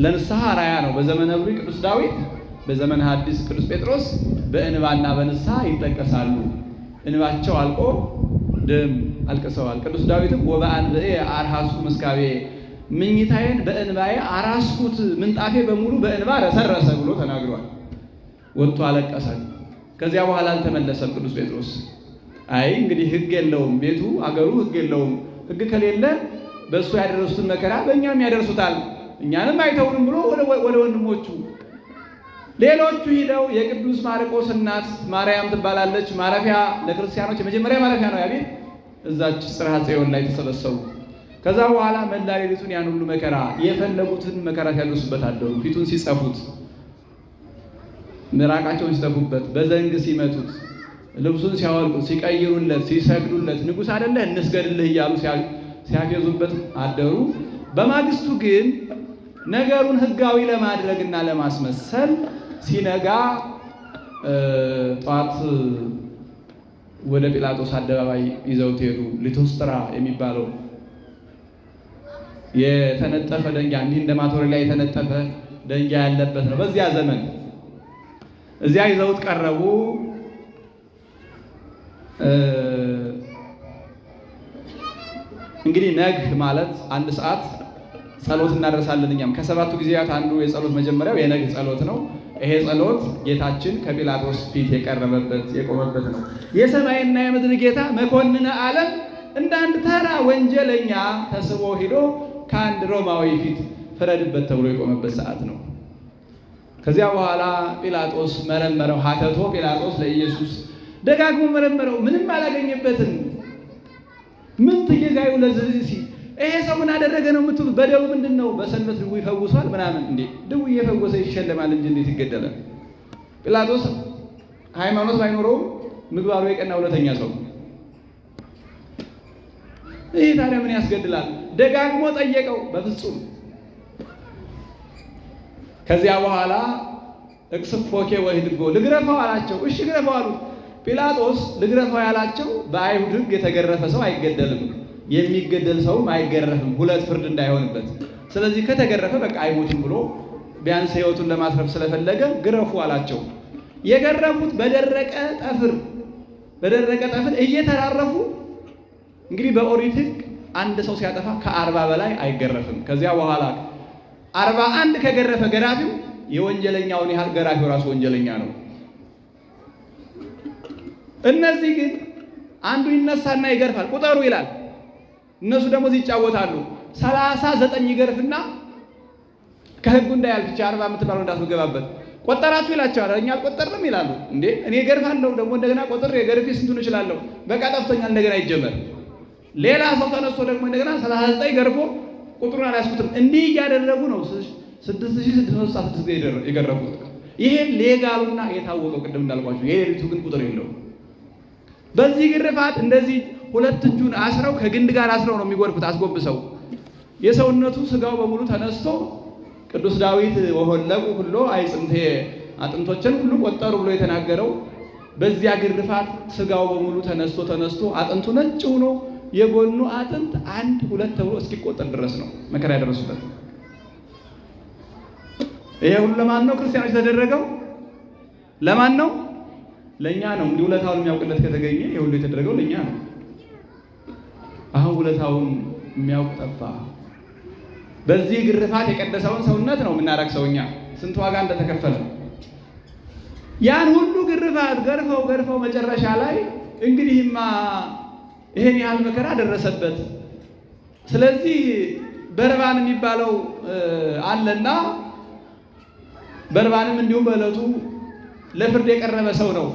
ለንስሐ ራያ ነው። በዘመነ ብሉይ ቅዱስ ዳዊት፣ በዘመነ ሐዲስ ቅዱስ ጴጥሮስ በእንባና በንስሐ ይጠቀሳሉ። እንባቸው አልቆ ደም አልቅሰዋል። ቅዱስ ዳዊትም ወበአንብዕ አርሃሱ ምስካቤ፣ ምኝታዬን በእንባዬ አራስኩት፣ ምንጣፌ በሙሉ በእንባ ረሰረሰ ብሎ ተናግሯል። ወጥቶ አለቀሰ። ከዚያ በኋላ አልተመለሰም ቅዱስ ጴጥሮስ። አይ እንግዲህ ሕግ የለውም ቤቱ አገሩ ሕግ የለውም። ሕግ ከሌለ በእሱ ያደረሱትን መከራ በእኛም ያደርሱታል፣ እኛንም አይተውንም ብሎ ወደ ወንድሞቹ ሌሎቹ ሂደው የቅዱስ ማርቆስ እናት ማርያም ትባላለች። ማረፊያ ለክርስቲያኖች የመጀመሪያ ማረፊያ ነው ያ ቤት። እዛች ጽርሐ ጽዮን ላይ ተሰበሰቡ። ከዛ በኋላ መላ ሌሊቱን ያን ሁሉ መከራ የፈለጉትን መከራ ሲያደርሱበት አደሩ። ፊቱን ሲጸፉት፣ ምራቃቸውን ሲተፉበት፣ በዘንግ ሲመቱት፣ ልብሱን ሲያወልቁት፣ ሲቀይሩለት፣ ሲሰግዱለት ንጉሥ አይደለህ እንስገድልህ እያሉ ሲያፌዙበት አደሩ። በማግስቱ ግን ነገሩን ሕጋዊ ለማድረግና ለማስመሰል ሲነጋ ጠዋት ወደ ጲላጦስ አደባባይ ይዘውት ሄዱ። ሊቶስትራ የሚባለው የተነጠፈ ደንጊያ እንዲህ እንደ ማቶሪ ላይ የተነጠፈ ደንጊያ ያለበት ነው በዚያ ዘመን። እዚያ ይዘውት ቀረቡ። እንግዲህ ነግህ ማለት 1 ሰዓት ጸሎት እናደርሳለን። እኛም ከ7ቱ ጊዜያት አንዱ የጸሎት መጀመሪያው የነግህ ጸሎት ነው። ይሄ ጸሎት ጌታችን ከጲላጦስ ፊት የቀረበበት የቆመበት ነው። የሰማይና የምድር ጌታ መኮንነ ዓለም እንደ አንድ ተራ ወንጀለኛ ተስቦ ሂዶ ከአንድ ሮማዊ ፊት ፍረድበት ተብሎ የቆመበት ሰዓት ነው። ከዚያ በኋላ ጲላጦስ መረመረው። ሀተቶ ጲላጦስ ለኢየሱስ ደጋግሞ መረመረው፣ ምንም አላገኘበትም። ምን ትየጋዩ ለዝሲ ይሄ ሰው ምን አደረገ ነው የምትሉት? በደሉ ምንድን ነው? በሰንበት ድውይ ፈውሷል ምናምን። እንዴ ድውይ የፈወሰ ይሸለማል እንጂ እንዴት ይገደላል? ጲላጦስ ሃይማኖት ባይኖረውም ምግባሩ የቀና እውነተኛ ሰው። ይህ ታዲያ ምን ያስገድላል? ደጋግሞ ጠየቀው፣ በፍጹም። ከዚያ በኋላ እቅስፎኬ ወህድጎ ልግረፈው አላቸው። እሺ ግረፈው አሉት። ጲላጦስ ልግረፈው ያላቸው በአይሁድ ሕግ የተገረፈ ሰው አይገደልም፣ የሚገደል ሰውም አይገረፍም፣ 2 ፍርድ እንዳይሆንበት። ስለዚህ ከተገረፈ በቃ አይሞትም ብሎ ቢያንስ ሕይወቱን ለማትረፍ ስለፈለገ ግረፉ አላቸው። የገረፉት በደረቀ ጠፍር እየተራረፉ። እንግዲህ በኦሪት ሕግ አንድ ሰው ሲያጠፋ ከ40 በላይ አይገረፍም። ከዚያ በኋላ 41 ከገረፈ ገራፊው የወንጀለኛውን ያህል ገራፊው ራሱ ወንጀለኛ ነው። እነዚህ ግን አንዱ ይነሳና ይገርፋል፣ ቁጠሩ ይላል። እነሱ ደግሞ ይጫወታሉ። 39 ይገርፍና ከሕጉ እንዳያልፍ 40 የምትባለው እንዳትገባበት ቆጠራችሁ ይላቸዋል። እኛ አልቆጠርንም ይላሉ። እንዴ እኔ ገርፋለሁ ደግሞ እንደገና ቆጥሬ ገርፌ ስንቱን እችላለሁ? በቃ ጠፍቶኛል፣ እንደገና ይጀመር። ሌላ ሰው ተነስቶ ደግሞ እንደገና 39 ገርፎ ቁጥሩን አላስኩትም። እንዲህ እያደረጉ ነው 6666 የገረፉት። ይሄ ሌጋሉና የታወቀው ቅድም እንዳልኳችሁ። የሌሊቱ ግን ቁጥር የለውም። በዚህ ግርፋት እንደዚህ 2 እጁን አስረው ከግንድ ጋር አስረው ነው የሚጎርፉት አስጎብሰው። የሰውነቱ ስጋው በሙሉ ተነስቶ ቅዱስ ዳዊት ወሆለቁ ሁሉ አይጽምቴ አጥንቶችን ሁሉ ቆጠሩ ብሎ የተናገረው በዚያ ግርፋት ስጋው በሙሉ ተነስቶ አጥንቱ ነጭ ሆኖ የጎኑ አጥንት 1 2 ተብሎ እስኪቆጠር ድረስ ነው መከራ ያደረሱበት። ይሄ ሁሉ ለማን ነው ክርስቲያኖች የተደረገው? ለማን ነው? ለኛ ነው። እንዲህ ውለታውን የሚያውቅለት ከተገኘ ይሄ ሁሉ የተደረገው ለኛ ነው። አሁን ውለታውን የሚያውቅ ጠፋ። በዚህ ግርፋት የቀደሰውን ሰውነት ነው የምናረክሰው እኛ። ስንት ዋጋ እንደተከፈለ ያን ሁሉ ግርፋት ገርፈው መጨረሻ ላይ እንግዲህማ ይሄን ያህል መከራ ደረሰበት። ስለዚህ በርባን የሚባለው አለና በርባንም እንዲሁ በዕለቱ ለፍርድ የቀረበ ሰው ነው።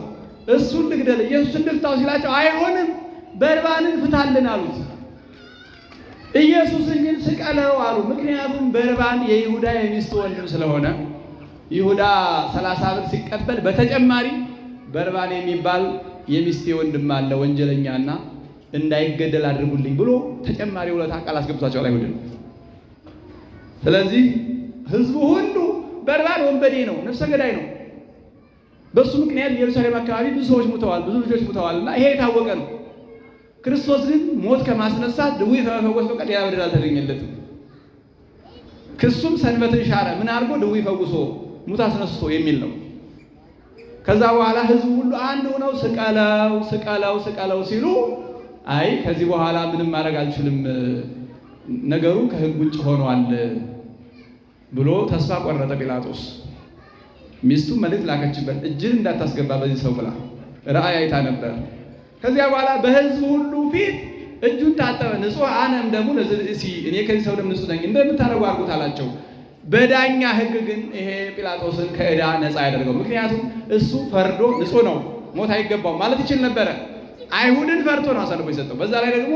እሱን ልግደል ኢየሱስን ልፍታው ሲላቸው አይሆንም በርባንን ፍታልን አሉት። ኢየሱስን ግን ስቀለው አሉ። ምክንያቱም በርባን የይሁዳ የሚስት ወንድም ስለሆነ ይሁዳ 30 ብር ሲቀበል በተጨማሪ በርባን የሚባል የሚስቴ ወንድም አለ ወንጀለኛና እንዳይገደል አድርጉልኝ ብሎ ተጨማሪ ውለታ ቃል አስገብቷቸዋል አይሁድን። ስለዚህ ህዝቡ ሁሉ በርባን ወንበዴ ነው፣ ነፍሰ ገዳይ ነው። በሱ ምክንያት ኢየሩሳሌም አካባቢ ብዙ ሰዎች ሙተዋል፣ ብዙ ልጆች ሙተዋልና ይሄ የታወቀ ነው። ክርስቶስ ግን ሞት ከማስነሳት ድውይ ከመፈወስ በቀር ሌላ በደል አልተገኘለትም። ክሱም ሰንበትን ሻረ። ምን አድርጎ? ድውይ ፈውሶ ሙት አስነስቶ የሚል ነው። ከዛ በኋላ ህዝቡ ሁሉ አንድ ሆነው ስቀለው ስቀለው ስቀለው ሲሉ አይ ከዚህ በኋላ ምንም ማድረግ አልችልም፣ ነገሩ ከህግ ውጭ ሆኗል ብሎ ተስፋ ቆረጠ ጲላጦስ። ሚስቱ መልእክት ላከችበት፣ እጅን እንዳታስገባ በዚህ ሰው ብላ ራእይ አይታ ነበር። ከዚያ በኋላ በህዝቡ ሁሉ ፊት እጁን ታጠበ። ንጹሕ አነም ደግሞ እኔ ከዚህ ሰው ደም ንጹሕ ነኝ እንደምታደርጉ አድርጉት አላቸው። በዳኛ ህግ ግን ይሄ ጲላጦስን ከዕዳ ነፃ ያደርገው። ምክንያቱም እሱ ፈርዶ ንጹሕ ነው፣ ሞት አይገባው ማለት ይችል ነበረ። አይሁድን ፈርቶ ነው አሳልፎ የሰጠው። በዛ ላይ ደግሞ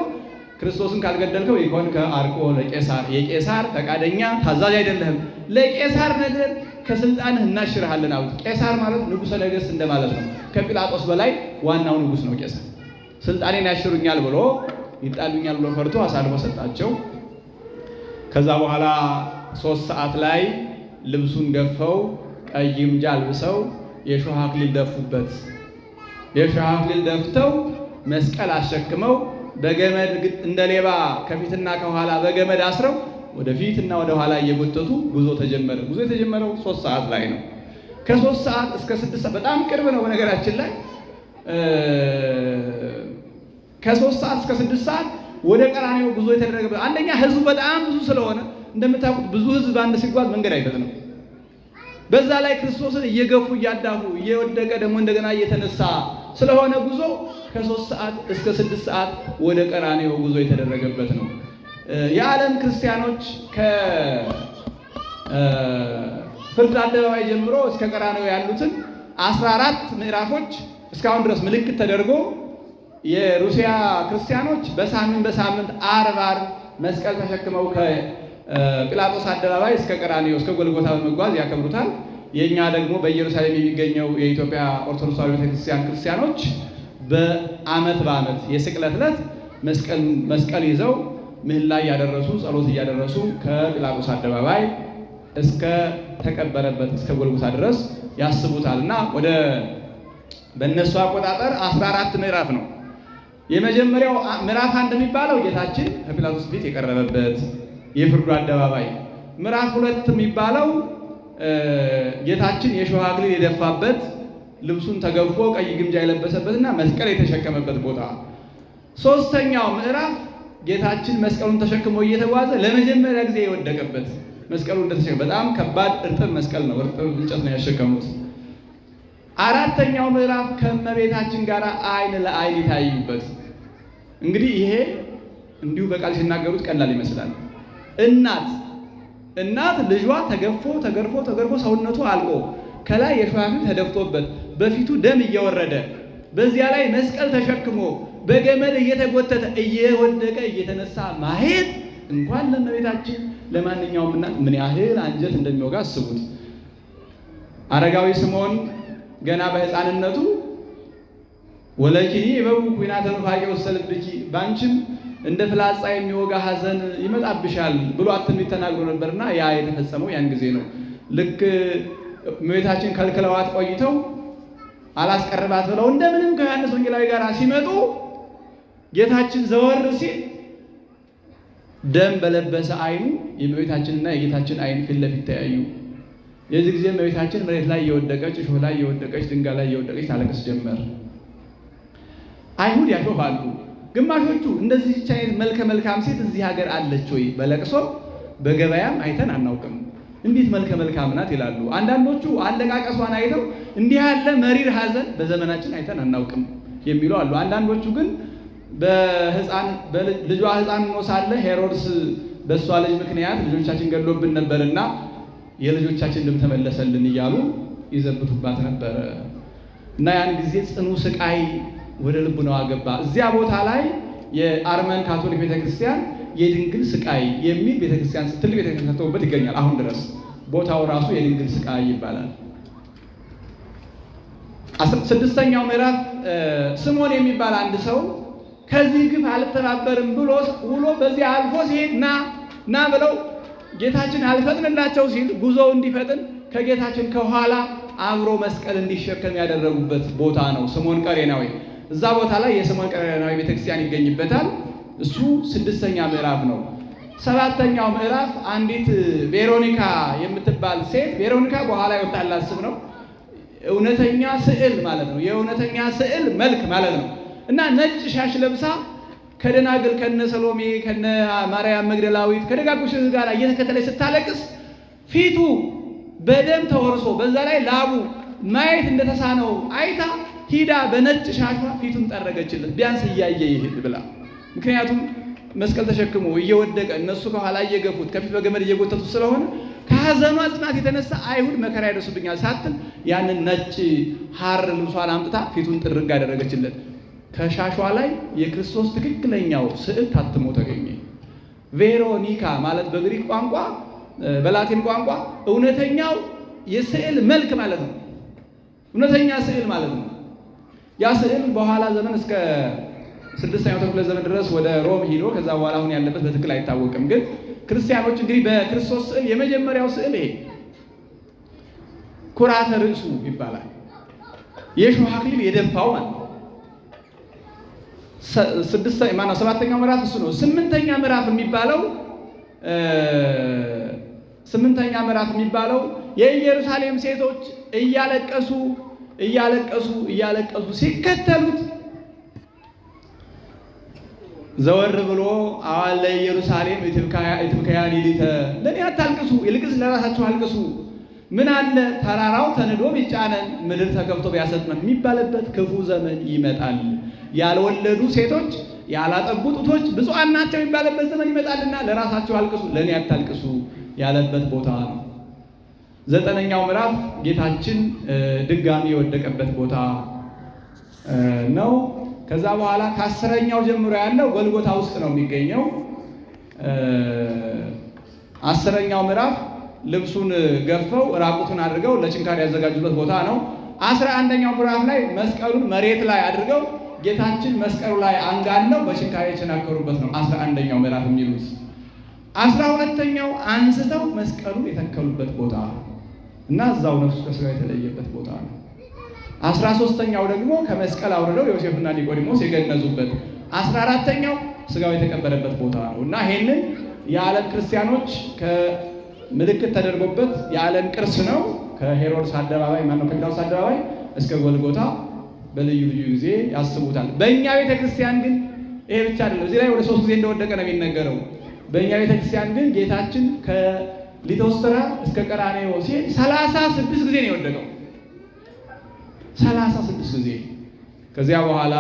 ክርስቶስን ካልገደልከው ይኮን ከአርቆ ለቄሳር፣ የቄሳር ፈቃደኛ ታዛዥ አይደለህም፣ ለቄሳር ነገር ከስልጣንህ እናሽርሃለን አሉት። ቄሳር ማለት ንጉሠ ነገሥት እንደማለት ነው። ከጲላጦስ በላይ ዋናው ንጉሥ ነው ቄሳር። ስልጣኔን ያሽሩኛል ብሎ ይጣሉኛል ብሎ ፈርቶ አሳልፎ ሰጣቸው። ከዛ በኋላ 3 ሰዓት ላይ ልብሱን ገፈው ቀይ ግምጃ አልብሰው የሾህ አክሊል ደፉበት። የሾህ አክሊል ደፍተው መስቀል አሸክመው በገመድ እንደ ሌባ ከፊትና ከኋላ በገመድ አስረው ወደፊትና ወደ ኋላ እየጎተቱ ጉዞ ተጀመረ። ጉዞ የተጀመረው 3 ሰዓት ላይ ነው። ከ3 ሰዓት እስከ 6 ሰዓት በጣም ቅርብ ነው። በነገራችን ላይ ከ3 ሰዓት እስከ 6 ሰዓት ወደ ቀራንዮ ጉዞ የተደረገበት። አንደኛ ህዝቡ በጣም ብዙ ስለሆነ እንደምታውቁት ብዙ ህዝብ አንድ ሲጓዝ መንገድ አይፈጥንም። በዛ ላይ ክርስቶስን እየገፉ እያዳፉ እየወደቀ ደግሞ እንደገና እየተነሳ ስለሆነ ጉዞ ከ3 ሰዓት እስከ 6 ሰዓት ወደ ቀራንዮ ጉዞ የተደረገበት ነው። የዓለም ክርስቲያኖች ከፍርድ አደባባይ ጀምሮ እስከ ቀራንዮ ያሉትን 14 ምዕራፎች እስካሁን ድረስ ምልክት ተደርጎ የሩሲያ ክርስቲያኖች በሳምንት ዓርብ መስቀል ተሸክመው ከጲላጦስ አደባባይ እስከ ቀራንዮ እስከ ጎልጎታ በመጓዝ ያከብሩታል። የኛ ደግሞ በኢየሩሳሌም የሚገኘው የኢትዮጵያ ኦርቶዶክስ ተዋሕዶ ቤተክርስቲያን ክርስቲያኖች በዓመት የስቅለት ዕለት መስቀል ይዘው ምህላ እያደረሱ ጸሎት እያደረሱ ከጲላጦስ አደባባይ እስከ ተቀበረበት እስከ ጎልጎታ ድረስ ያስቡታል እና ወደ በእነሱ አቆጣጠር 14 ምዕራፍ ነው። የመጀመሪያው ምዕራፍ 1 የሚባለው ጌታችን ከጲላጦስ ፊት የቀረበበት የፍርዱ አደባባይ፣ ምዕራፍ 2 የሚባለው ጌታችን የሾህ አክሊል የደፋበት ልብሱን ተገፎ ቀይ ግምጃ የለበሰበትና መስቀል የተሸከመበት ቦታ። 3ኛው ምዕራፍ ጌታችን መስቀሉን ተሸክሞ እየተጓዘ ለመጀመሪያ ጊዜ የወደቀበት መስቀሉ እንደተሸከመ በጣም ከባድ እርጥብ መስቀል ነው፣ እርጥብ እንጨት ነው ያሸከሙት። 4ኛው ምዕራፍ ከእመቤታችን ጋር አይን ለአይን የታዩበት። እንግዲህ ይሄ እንዲሁ በቃል ሲናገሩት ቀላል ይመስላል። እናት ልጇ ተገርፎ ሰውነቱ አልቆ ከላይ የሾህ አክሊል ተደፍቶበት በፊቱ ደም እየወረደ በዚያ ላይ መስቀል ተሸክሞ በገመድ እየተጎተተ እየወደቀ እየተነሳ ማየት እንኳን ለእመቤታችን ለማንኛውም እናት ምን ያህል አንጀት እንደሚወጋ አስቡት። አረጋዊ ስምዖን ገና በሕፃንነቱ ወለኪኒ በው ኩናተ ኑፋቄ ውስተ ልብኪ፣ ባንቺም እንደ ፍላጻ የሚወጋ ሐዘን ይመጣብሻል ብሎ ትንቢት ተናግሮ ነበርና ያ የተፈጸመው ያን ጊዜ ነው። ልክ እመቤታችን ከልክለዋት ቆይተው አላስቀርባት ብለው እንደምንም ከዮሐንስ ወንጌላዊ ጋር ሲመጡ ጌታችን ዘወር ሲል ደም በለበሰ አይኑ የእመቤታችንና የጌታችን አይን ፊት ለፊት ተያዩ። የዚህ ጊዜ እመቤታችን መሬት ላይ እየወደቀች እሾህ ላይ እየወደቀች ድንጋይ ላይ እየወደቀች ታለቅስ ጀመር። አይሁድ ያሾፋሉ። ግማሾቹ እንደዚህ አይነት መልከ መልካም ሴት እዚህ ሀገር አለች ወይ? በለቅሶ በገበያም አይተን አናውቅም፣ እንዴት መልከ መልካም ናት ይላሉ። አንዳንዶቹ አለቃቀሷን አይተው እንዲህ ያለ መሪር ሐዘን በዘመናችን አይተን አናውቅም የሚሉ አሉ። አንዳንዶቹ ግን ልጇ ሕፃን ሆኖ ሳለ ሄሮድስ በእሷ ልጅ ምክንያት ልጆቻችን ገድሎብን ነበርና የልጆቻችን ደም ተመለሰልን እያሉ ይዘብቱባት ነበረ እና ያን ጊዜ ጽኑ ስቃይ ወደ ልቡናዋ ገባ። እዚያ ቦታ ላይ የአርመን ካቶሊክ ቤተክርስቲያን የድንግል ስቃይ የሚል ቤተክርስቲያን ትልቅ ቤተክርስቲያን ተተውበት ይገኛል። አሁን ድረስ ቦታው ራሱ የድንግል ስቃይ ይባላል። 6ኛው ምዕራፍ ስምዖን የሚባል አንድ ሰው ከዚህ ግፍ አልተባበርም ብሎ ውሎ በዚህ አልፎ ሲሄድ ና ብለው ጌታችን አልፈጥንላቸው ሲል ጉዞው እንዲፈጥን ከጌታችን ከኋላ አብሮ መስቀል እንዲሸከም ያደረጉበት ቦታ ነው። ስምዖን ቀሬናዊ እዛ ቦታ ላይ የስምዖን ቀሬናዊ ቤተክርስቲያን ይገኝበታል። እሱ 6ኛ ምዕራፍ ነው። 7ኛው ምዕራፍ አንዲት ቬሮኒካ የምትባል ሴት፣ ቬሮኒካ በኋላ የወጣላት ስም ነው። እውነተኛ ስዕል ማለት ነው። የእውነተኛ ስዕል መልክ ማለት ነው። እና ነጭ ሻሽ ለብሳ ከደናግል ከነ ሰሎሜ ከነ ማርያም መግደላዊት ከደጋጎች ጋር እየተከተለች ስታለቅስ ፊቱ በደም ተወርሶ በዛ ላይ ላቡ ማየት እንደተሳነው አይታ ሂዳ በነጭ ሻሿ ፊቱን ጠረገችለት፣ ቢያንስ እያየ ይሄድ ብላ። ምክንያቱም መስቀል ተሸክሞ እየወደቀ እነሱ ከኋላ እየገፉት ከፊት በገመድ እየጎተቱት ስለሆነ ከሐዘኗ ጽናት የተነሳ አይሁድ መከራ ያደርሱብኛል ሳትል ያንን ነጭ ሐር ልብሷን አምጥታ ፊቱን ጥርግ አደረገችለት። ከሻሿ ላይ የክርስቶስ ትክክለኛው ስዕል ታትሞ ተገኘ። ቬሮኒካ ማለት በግሪክ ቋንቋ በላቲን ቋንቋ እውነተኛው የስዕል መልክ ማለት ነው። እውነተኛ ስዕል ማለት ነው። ያ ስዕል በኋላ ዘመን እስከ 6ኛው ክፍለ ዘመን ድረስ ወደ ሮም ሂዶ ከዛ በኋላ አሁን ያለበት በትክክል አይታወቅም። ግን ክርስቲያኖች እንግዲህ በክርስቶስ ስዕል የመጀመሪያው ስዕል ይሄ ኩራተ ርእሱ ይባላል። የእሾህ አክሊል የደፋው ማለት ነው። 7ኛው ምዕራፍ እሱ ነው። 8ኛ ምዕራፍ የሚባለው የኢየሩሳሌም ሴቶች እያለቀሱ ሲከተሉት ዘወር ብሎ አዋል ለኢየሩሳሌም ኢትብካያን ሊተ ለኔ አታልቅሱ፣ ይልቅስ ለራሳችሁ አልቅሱ። ምን አለ ተራራው ተንዶ ቢጫነን ምድር ተከፍቶ ቢያሰጥመን የሚባልበት ክፉ ዘመን ይመጣል። ያልወለዱ ሴቶች ያላጠቡ ጡቶች ብፁዓን ናቸው የሚባልበት ዘመን ይመጣልና ለራሳችሁ አልቅሱ፣ ለኔ አታልቅሱ ያለበት ቦታ ነው። 9ኛው ምዕራፍ ጌታችን ድጋሚ የወደቀበት ቦታ ነው። ከዛ በኋላ ከ10ኛው ጀምሮ ያለው ጎልጎታ ውስጥ ነው የሚገኘው። 10ኛው ምዕራፍ ልብሱን ገፈው ራቁቱን አድርገው ለችንካር ያዘጋጁበት ቦታ ነው። 11ኛው ምዕራፍ ላይ መስቀሉን መሬት ላይ አድርገው ጌታችን መስቀሉ ላይ አንጋለው በችንካር የቸናከሩበት ነው 11ኛው ምዕራፍ የሚሉት። 12ኛው አንስተው መስቀሉን የተከሉበት ቦታ እና እዛው ነፍሱ ከሥጋው የተለየበት ቦታ ነው። 13ኛው ደግሞ ከመስቀል አውርደው ዮሴፍና ኒቆዲሞስ የገነዙበት፣ 14ኛው ሥጋው የተቀበረበት ቦታ ነው እና ይሄንን የዓለም ክርስቲያኖች ከምልክት ተደርጎበት የዓለም ቅርስ ነው። ከሄሮድስ አደባባይ ከፒላጦስ አደባባይ እስከ ጎልጎታ በልዩ ልዩ ጊዜ ያስቡታል። በእኛ ቤተክርስቲያን ግን ይሄ ብቻ አይደለም። እዚህ ላይ ወደ 3 ጊዜ እንደወደቀ ነው የሚነገረው። በእኛ ቤተክርስቲያን ግን ጌታችን ከሊቶስትራ እስከ ቀራንዮ ሲሄድ 36 ጊዜ ነው የወደቀው። 36 ጊዜ። ከዚያ በኋላ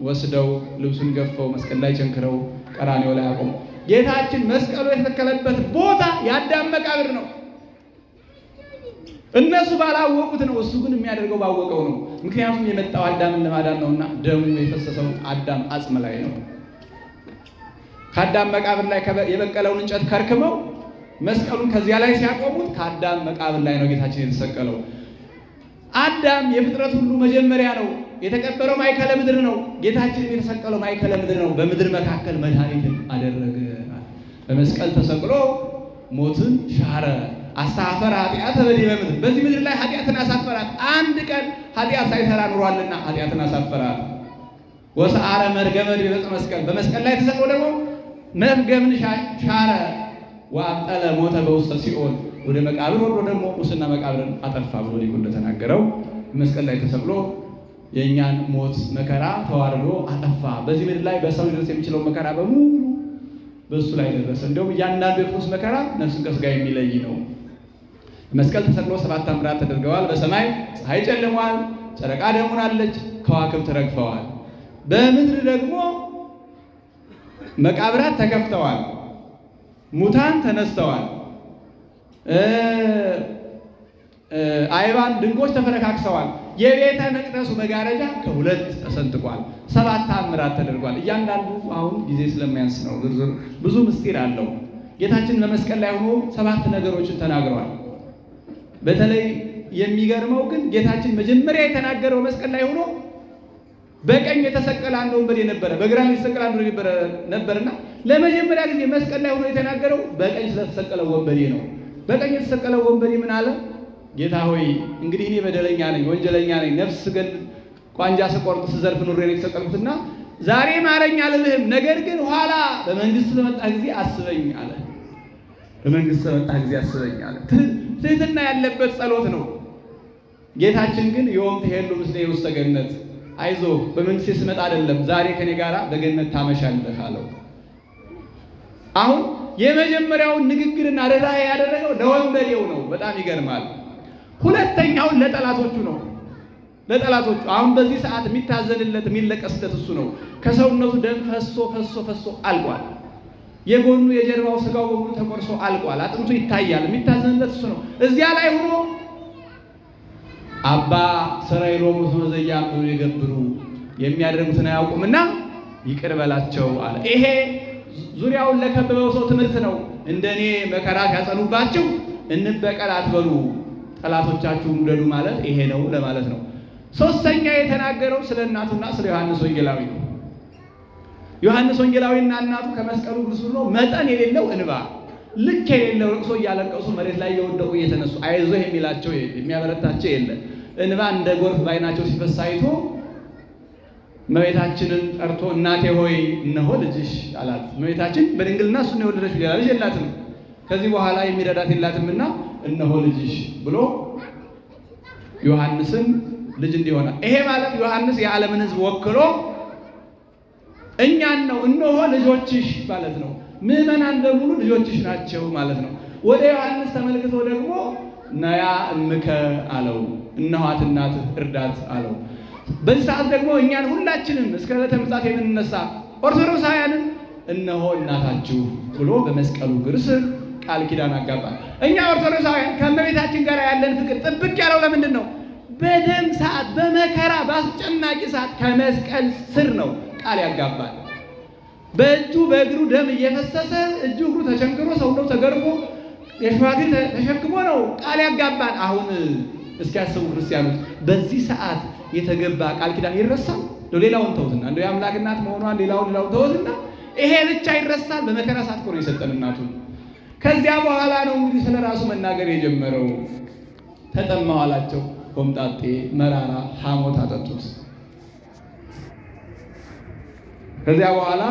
ወስደው ልብሱን ገፈው መስቀል ላይ ቸንክረው ቀራንዮ ላይ አቆሙ። ጌታችን መስቀሉ የተተከለበት ቦታ የአዳም መቃብር ነው። እነሱ ባላወቁት ነው፣ እሱ ግን የሚያደርገው ባወቀው ነው። ምክንያቱም የመጣው አዳምን ለማዳን ነውና ደሙ የፈሰሰው አዳም አጽም ላይ ነው። ከአዳም መቃብር ላይ የበቀለውን እንጨት ከርክመው መስቀሉን ከዚያ ላይ ሲያቆሙት ከአዳም መቃብር ላይ ነው ጌታችን የተሰቀለው። አዳም የፍጥረት ሁሉ መጀመሪያ ነው። የተቀበረው ማዕከለ ምድር ነው። ጌታችን የተሰቀለው ማዕከለ ምድር ነው። በምድር መካከል መድኃኒትን አደረገ። በመስቀል ተሰቅሎ ሞትን ሻረ። አሳፈረ ኃጢአተ በዲበ ምድር፣ በዚህ ምድር ላይ ኃጢአትን አሳፈራት። አንድ ቀን ኃጢአት ሳይሰራ ኑሯልና ኃጢአትን አሳፈራት። ወሰአረ መርገመ ዲበ መስቀል፣ በመስቀል ላይ ተሰቅሎ ደግሞ መርገምን ሻረ። ወአብጠለ ሞተ በውስተ ሲኦል፣ ወደ መቃብር ወርዶ ደግሞ ሙስና መቃብርን አጠፋ ብሎ ሊቁ እንደተናገረው መስቀል ላይ ተሰቅሎ የእኛን ሞት መከራ ተዋርዶ አጠፋ። በዚህ ምድር ላይ በሰው ሊደርስ የሚችለው መከራ በሙሉ በእሱ ላይ ደረሰ። እንደውም እያንዳንዱ የክርስቶስ መከራ ነፍስን ከሥጋ የሚለይ ነው። መስቀል ተሰቅሎ 7 ተአምራት ተደርገዋል። በሰማይ ፀሐይ ጨልሟል፣ ጨረቃ ደም ሆናለች፣ ከዋክብት ረግፈዋል። በምድር ደግሞ መቃብራት ተከፍተዋል፣ ሙታን ተነስተዋል፣ አይባን ድንጎች ተፈረካክሰዋል። የቤተ መቅደሱ መጋረጃ ከ2 ተሰንጥቋል። 7 ተአምራት ተደርጓል። እያንዳንዱ አሁን ጊዜ ስለማያንስ ነው፣ ዝርዝር ብዙ ምስጢር አለው። ጌታችን በመስቀል ላይ ሆኖ 7 ነገሮችን ተናግሯል። በተለይ የሚገርመው ግን ጌታችን መጀመሪያ የተናገረው መስቀል ላይ ሆኖ በቀኝ የተሰቀለ አንድ ወንበዴ ነበረ፣ በግራ የተሰቀለ አንድ ወንበዴ ነበርና ለመጀመሪያ ጊዜ መስቀል ላይ ሆኖ የተናገረው በቀኝ ስለተሰቀለው ወንበዴ ነው። በቀኝ የተሰቀለው ወንበዴ ምን አለ? ጌታ ሆይ እንግዲህ እኔ በደለኛ ነኝ፣ ወንጀለኛ ነኝ፣ ነፍስ ገል ቋንጃ ስቆርጥ ስዘርፍ ኑሬ ነው የተሰቀልኩትና ዛሬ ማረኝ አልልህም፣ ነገር ግን ኋላ በመንግስት በመጣ ጊዜ አስበኝ አለ። በመንግስት በመጣ ጊዜ አስበኝ አለ። ትህትና ያለበት ጸሎት ነው። ጌታችን ግን ዮም ትሄሉ ምስሌ ውስተ ገነት፣ አይዞህ በመንግስቴ ስመጣ አይደለም ዛሬ ከኔ ጋራ በገነት ታመሻለህ አለው። አሁን የመጀመሪያውን ንግግርና ርኅራኄ ያደረገው ለወንበዴው ነው። በጣም ይገርማል። ሁለተኛውን ለጠላቶቹ ነው። ለጠላቶቹ አሁን በዚህ ሰዓት የሚታዘንለት የሚለቀስለት እሱ ነው። ከሰውነቱ ደም ፈሶ አልቋል። የጎኑ የጀርባው ስጋው በሙሉ ተቆርሶ አልቋል። አጥንቱ ይታያል። የሚታዘንለት እሱ ነው። እዚያ ላይ ሆኖ አባ ሰራይሎሙ ዘያምኑ የገብሩ የሚያደርጉትን አያውቁምና ይቅር በላቸው አለ። ይሄ ዙሪያውን ለከበበው ሰው ትምህርት ነው። እንደኔ መከራ ያጸኑባችሁ እንበቀል አትበሉ፣ ጠላቶቻችሁን ውደዱ ማለት ይሄ ነው ለማለት ነው። ሶስተኛ የተናገረው ስለ እናቱና ስለ ዮሐንስ ወንጌላዊ ነው። ዮሐንስ ወንጌላዊና እናቱ ከመስቀሉ ግርሱ ብሎ መጠን የሌለው እንባ፣ ልክ የሌለው ልቅሶ እያለቀሱ መሬት ላይ እየወደቁ እየተነሱ አይዞህ የሚላቸው የሚያበረታቸው የለ። እንባ እንደ ጎርፍ ባይናቸው ሲፈስ አይቶ እመቤታችንን ጠርቶ እናቴ ሆይ እነሆ ልጅሽ አላት። እመቤታችን በድንግልና እሱን የወለደች ሌላ ልጅ የላትም፣ ከዚህ በኋላ የሚረዳት የላትምና እነሆ ልጅሽ ብሎ ዮሐንስን ልጅ እንዲሆናል። ይሄ ማለት ዮሐንስ የዓለምን ሕዝብ ወክሎ እኛን ነው እነሆ ልጆችሽ ማለት ነው። ምዕመናን በሙሉ ልጆችሽ ናቸው ማለት ነው። ወደ ዮሐንስ ተመልክቶ ደግሞ ነያ እምከ አለው፣ እነኋት እናትህ እርዳት አለው። በዚህ ሰዓት ደግሞ እኛን ሁላችንም እስከ ዕለተ ምጽአት የምንነሳ ኦርቶዶክሳውያንን እነሆ እናታችሁ ብሎ በመስቀሉ እግር ስር ቃል ኪዳን አጋባል። እኛ ኦርቶዶክሳውያን ከእመቤታችን ጋር ያለን ፍቅር ጥብቅ ያለው ለምንድን ነው? በደም ሰዓት፣ በመከራ በአስጨናቂ ሰዓት ከመስቀል ስር ነው ቃል ያጋባል። በእጁ በእግሩ ደም እየፈሰሰ እጁ እግሩ ተቸንክሮ ሰውነው ተገርፎ የሸዋቴ ተሸክሞ ነው ቃል ያጋባል። አሁን እስኪያስቡ ክርስቲያኖች በዚህ ሰዓት የተገባ ቃል ኪዳን ይረሳል? ሌላውን ተውትና እንደው የአምላክ እናት መሆኗን ሌላውን ተውትና ይሄ ብቻ ይረሳል? በመከራ ሰዓት እኮ ነው የሰጠን እናቱ። ከዚያ በኋላ ነው እንግዲህ ስለ ራሱ መናገር የጀመረው። ተጠማሁ አላቸው። ሆምጣጤ መራራ ሐሞት አጠጡት። ከዚያ በኋላ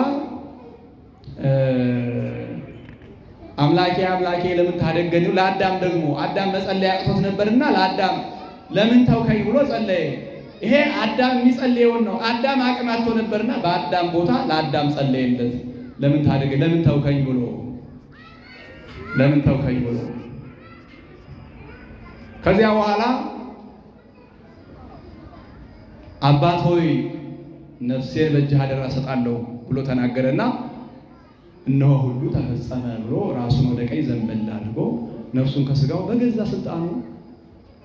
አምላኬ አምላኬ ለምን ታደገኒው? ለአዳም ደግሞ አዳም መጸለይ አቅቶት ነበርና ለአዳም ለምን ተውከኝ ብሎ ጸለየ። ይሄ አዳም የሚጸልየውን ነው። አዳም አቅም አጥቶ ነበርና በአዳም ቦታ ለአዳም ጸለየለት። ለምን ታደገ ለምን ተውከኝ ብሎ ለምን ተውከኝ ብሎ ከዚያ በኋላ አባት ሆይ ነፍሴን በእጅህ አደራ እሰጣለሁ ብሎ ተናገረና እነሆ ሁሉ ተፈጸመ ብሎ ራሱን ወደ ቀኝ ዘንበል አድርጎ ነፍሱን ከስጋው በገዛ ስልጣኑ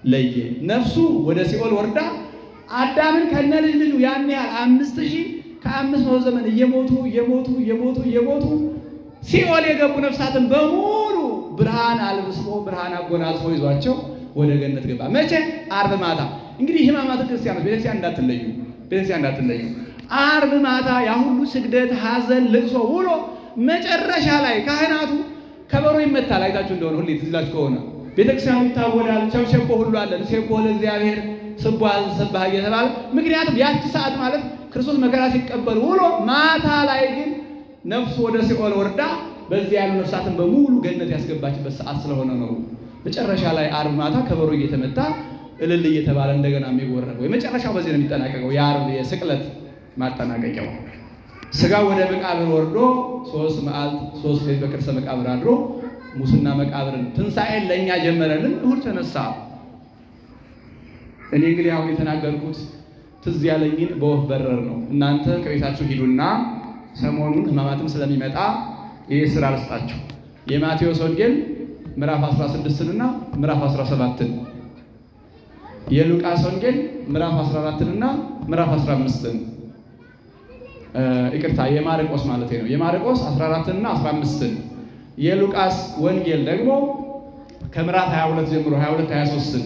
ለየ። ነፍሱ ወደ ሲኦል ወርዳ አዳምን ከነ ልጅ ልጁ ያን ያህል 5500 ዘመን እየሞቱ ሲኦል የገቡ ነፍሳትን በሙሉ ብርሃን አልብሶ ብርሃን አጎናጽፎ ይዟቸው ወደ ገነት ገባ። መቼ? ዓርብ ማታ። እንግዲህ ሕማማተ ክርስቲያኖች ቤተክርስቲያን እንዳትለዩ። ዓርብ ማታ ያ ሁሉ ስግደት፣ ሐዘን፣ ልቅሶ ውሎ መጨረሻ ላይ ካህናቱ ከበሮ ይመታል። አይታችሁ እንደሆነ ሁሌ ትዝ ይላችሁ ከሆነ ቤተክርስቲያኑ ይታወዳል። ቸብቸቦ ሁሉ አለ። ሴቦ ለእግዚአብሔር ስቡሐ ዘሰብሐ እየተባለ ምክንያቱም ያቺ ሰዓት ማለት ክርስቶስ መከራ ሲቀበል ውሎ ማታ ላይ ግን ነፍሱ ወደ ሲኦል ወርዳ በዚያ ያሉ ነፍሳትን በሙሉ ገነት ያስገባችበት ሰዓት ስለሆነ ነው። መጨረሻ ላይ ዓርብ ማታ ከበሮ እየተመታ እልል እየተባለ እንደገና የሚወረደው የመጨረሻው በዚህ ነው የሚጠናቀቀው። የዓርብ የስቅለት ማጠናቀቂያው ስጋ ወደ መቃብር ወርዶ 3 መዓልት 3 ሌሊት በከርሰ መቃብር አድሮ ሙስና መቃብርን ትንሣኤን ለእኛ ጀመረልን። እሑድ ተነሳ። እኔ እንግዲህ አሁን የተናገርኩት ትዝ ያለኝን በወፍ በረር ነው። እናንተ ከቤታችሁ ሂዱና ሰሞኑን ሕማማትም ስለሚመጣ ይህ ስራ ልስጣችሁ። የማቴዎስ ወንጌል ምዕራፍ 16 እና ምዕራፍ 17ን፣ የሉቃስ ወንጌል ምዕራፍ 14 እና ምዕራፍ 15ን፣ ይቅርታ የማርቆስ ማለት ነው። የማርቆስ 14 እና 15ን፣ የሉቃስ ወንጌል ደግሞ ከምዕራፍ 22 ጀምሮ 22 23ን፣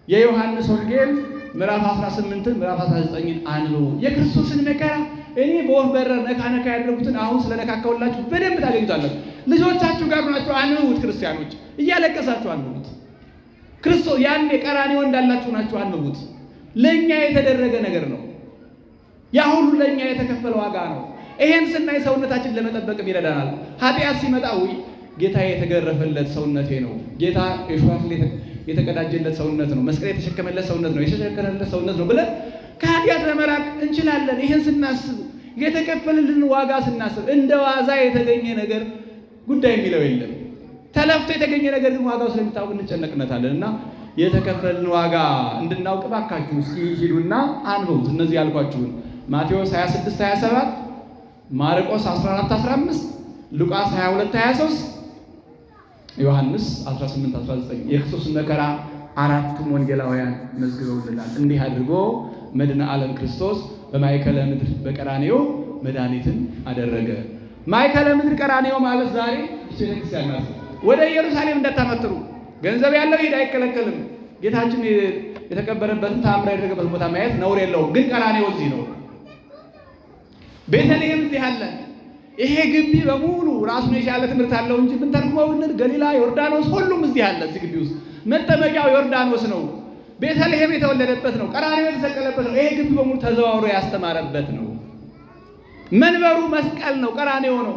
የዮሐንስ ወንጌል ምዕራፍ 18ን ምዕራፍ 19ን አንብቡ። የክርስቶስን መከራ እኔ በወፍ በረር ነካ ያደረጉትን አሁን ስለነካካውላችሁ በደንብ ታገኙታላችሁ። ልጆቻችሁ ጋር ናችሁ፣ አንብቡት። ክርስቲያኖች እያለቀሳችሁ አንብቡት። ክርስቶስ ያኔ ቀራንዮ እንዳላችሁ ናችሁ፣ አንብቡት። ለኛ የተደረገ ነገር ነው። ያ ሁሉ ለኛ የተከፈለ ዋጋ ነው። ይሄን ስናይ ሰውነታችን ለመጠበቅም ይረዳናል። ኃጢአት ሲመጣ ጌታ የተገረፈለት ሰውነቴ ነው፣ ጌታ የሾህ የተቀዳጀለት ሰውነት ነው፣ መስቀል የተሸከመለት ሰውነት ነው፣ የተሸከረለት ሰውነት ነው ብለን ከኃጢአት ለመራቅ እንችላለን። ይሄን ስናስብ የተከፈለልን ዋጋ ስናስብ እንደ ዋዛ የተገኘ ነገር ጉዳይ የሚለው የለም። ተለፍቶ የተገኘ ነገር ግን ዋጋው ስለሚታወቅ እንጨነቅነታለን እና የተከፈለን ዋጋ እንድናውቅ ባካችሁ እስኪ ሂዱና አንብቡት። እነዚህ ያልኳችሁን ማቴዎስ 26 27፣ ማርቆስ 14 15፣ ሉቃስ 22 23፣ ዮሐንስ 18 19 የክርስቶስን መከራ አራቱም ወንጌላውያን መዝግበውልናል። እንዲህ አድርጎ መድኃኔ ዓለም ክርስቶስ በማእከለ ምድር በቀራንዮ መድኃኒትን አደረገ። ማእከለ ምድር ቀራንዮ ማለት ዛሬ ቤተክርስቲያን ናት። ወደ ኢየሩሳሌም እንዳታመጥሩ፣ ገንዘብ ያለው ሄድ አይከለከልም። ጌታችን የተቀበረበትን ተአምር ያደረገበትን ቦታ ማየት ነውር የለውም። ግን ቀራንዮ እዚህ ነው። ቤተልሔም እዚህ አለ። ይሄ ግቢ በሙሉ ራሱን የቻለ ትምህርት አለው እንጂ ምን ተርጉመው ብንል ገሊላ፣ ዮርዳኖስ ሁሉም እዚህ አለ። እዚህ ግቢ ውስጥ መጠመቂያው ዮርዳኖስ ነው። ቤተልሔም የተወለደበት ነው። ቀራንዮ የተሰቀለበት ነው። ይሄ ግቢ በሙሉ ተዘዋውሮ ያስተማረበት ነው። መንበሩ መስቀል ነው፣ ቀራንዮ ነው።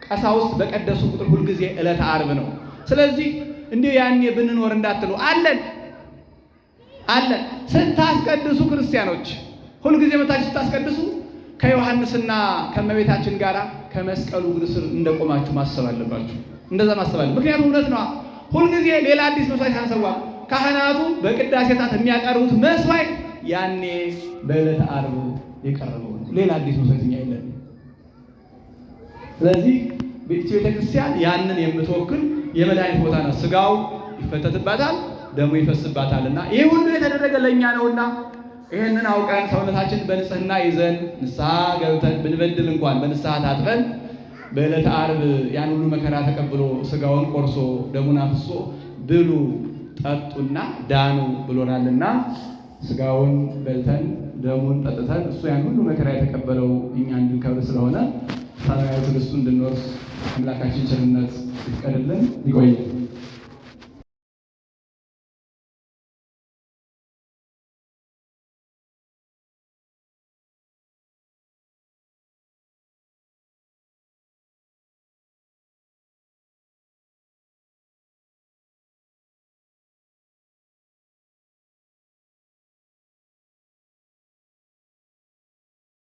ቀሳውስት በቀደሱ ቁጥር ሁልጊዜ ዕለተ ዓርብ ነው። ስለዚህ እንዲሁ ያኔ ብንኖር እንዳትሉ አለን ስታስቀድሱ ክርስቲያኖች ሁልጊዜ መታችሁ ስታስቀድሱ ከዮሐንስና ከእመቤታችን ጋር ከመስቀሉ እግር ስር እንደቆማችሁ ማሰብ አለባችሁ። እንደዛ ማሰብ አለ። ምክንያቱም እውነት ነው። ሁልጊዜ ሌላ አዲስ መስዋዕት አንሰዋ። ካህናቱ በቅዳሴ ሰዓት የሚያቀርቡት መስዋዕት ያኔ በዕለተ ዓርብ የቀረበው ነው። ሌላ አዲስ መስዋዕት የለም። ስለዚህ ቤተክርስቲያን ያንን የምትወክል የመድኃኒት ቦታ ነው። ስጋው ይፈተትባታል፣ ደሙ ይፈስባታልና ይሄ ሁሉ የተደረገ ለኛ ነውና ይሄንን አውቀን ሰውነታችን በንጽህና ይዘን ንስሐ ገብተን ብንበድል እንኳን በንስሐ ታጥበን በዕለተ ዓርብ ያን ሁሉ መከራ ተቀብሎ ስጋውን ቆርሶ ደሙን አፍሶ ብሉ ጠጡና ዳኑ ብሎናልና ስጋውን በልተን ደሙን ጠጥተን እሱ ያን ሁሉ መከራ የተቀበለው እኛ እንድንከብር ስለሆነ ሰማያዊ ርስቱን እንድንወርስ አምላካችን ቸርነት ይፍቀድልን። ይቆየን።